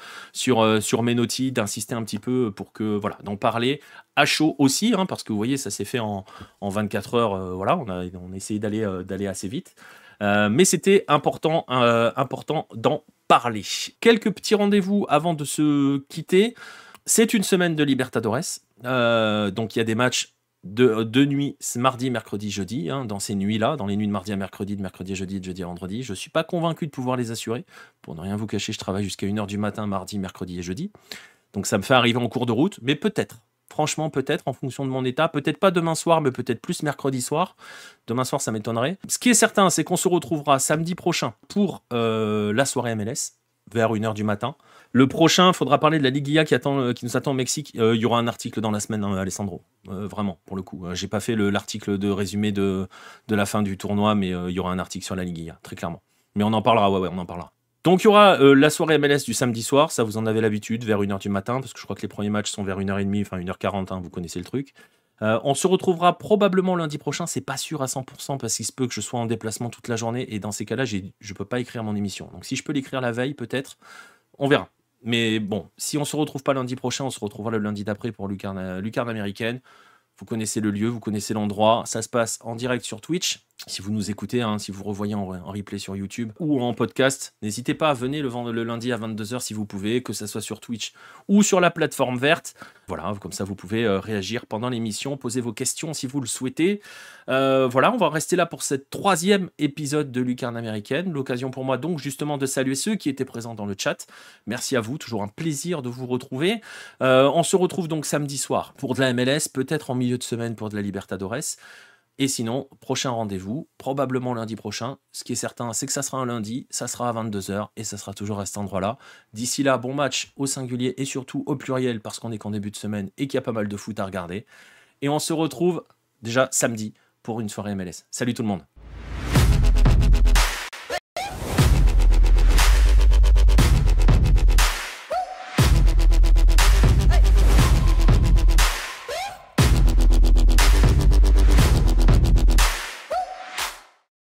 Menotti, d'insister un petit peu pour que voilà, d'en parler à chaud aussi, hein, parce que vous voyez, ça s'est fait en 24 heures. Voilà, on a essayé d'aller assez vite. Mais c'était important d'en parler. Quelques petits rendez-vous avant de se quitter. C'est une semaine de Libertadores. Donc il y a des matchs de nuit, mardi, mercredi, jeudi, hein, dans ces nuits-là, dans les nuits de mardi à mercredi, de mercredi à jeudi, de jeudi à vendredi. Je ne suis pas convaincu de pouvoir les assurer. Pour ne rien vous cacher, je travaille jusqu'à 1h du matin, mardi, mercredi et jeudi. Donc ça me fait arriver en cours de route, mais peut-être. Franchement, peut-être, en fonction de mon état. Peut-être pas demain soir, mais peut-être plus mercredi soir. Demain soir, ça m'étonnerait. Ce qui est certain, c'est qu'on se retrouvera samedi prochain pour la soirée MLS, vers 1h du matin. Le prochain, il faudra parler de la Liguilla qui nous attend au Mexique. Il y aura un article dans la semaine, hein, Alessandro. Vraiment, pour le coup. J'ai pas fait l'article de résumé de la fin du tournoi, mais il y aura un article sur la Liguilla, très clairement. Mais on en parlera, ouais, on en parlera. Donc il y aura la soirée MLS du samedi soir, ça vous en avez l'habitude, vers 1h du matin, parce que je crois que les premiers matchs sont vers 1h30, enfin 1h40, hein, vous connaissez le truc. On se retrouvera probablement lundi prochain, c'est pas sûr à 100%, parce qu'il se peut que je sois en déplacement toute la journée, et dans ces cas-là, je peux pas écrire mon émission. Donc si je peux l'écrire la veille, peut-être, on verra. Mais bon, si on se retrouve pas lundi prochain, on se retrouvera le lundi d'après pour Lucarne américaine. Vous connaissez le lieu, vous connaissez l'endroit. Ça se passe en direct sur Twitch. Si vous nous écoutez, hein, si vous revoyez en replay sur YouTube ou en podcast, n'hésitez pas à venir le lundi à 22h si vous pouvez, que ce soit sur Twitch ou sur la plateforme verte. Voilà, comme ça vous pouvez réagir pendant l'émission, poser vos questions si vous le souhaitez. Voilà, on va rester là pour cette 3e épisode de Lucarne américaine. L'occasion pour moi donc justement de saluer ceux qui étaient présents dans le chat. Merci à vous, toujours un plaisir de vous retrouver. On se retrouve donc samedi soir pour de la MLS, peut-être en milieu de semaine pour de la Libertadores. Et sinon, prochain rendez-vous, probablement lundi prochain. Ce qui est certain, c'est que ça sera un lundi, ça sera à 22h et ça sera toujours à cet endroit-là. D'ici là, bon match au singulier et surtout au pluriel parce qu'on est qu'en début de semaine et qu'il y a pas mal de foot à regarder. Et on se retrouve déjà samedi pour une soirée MLS. Salut tout le monde!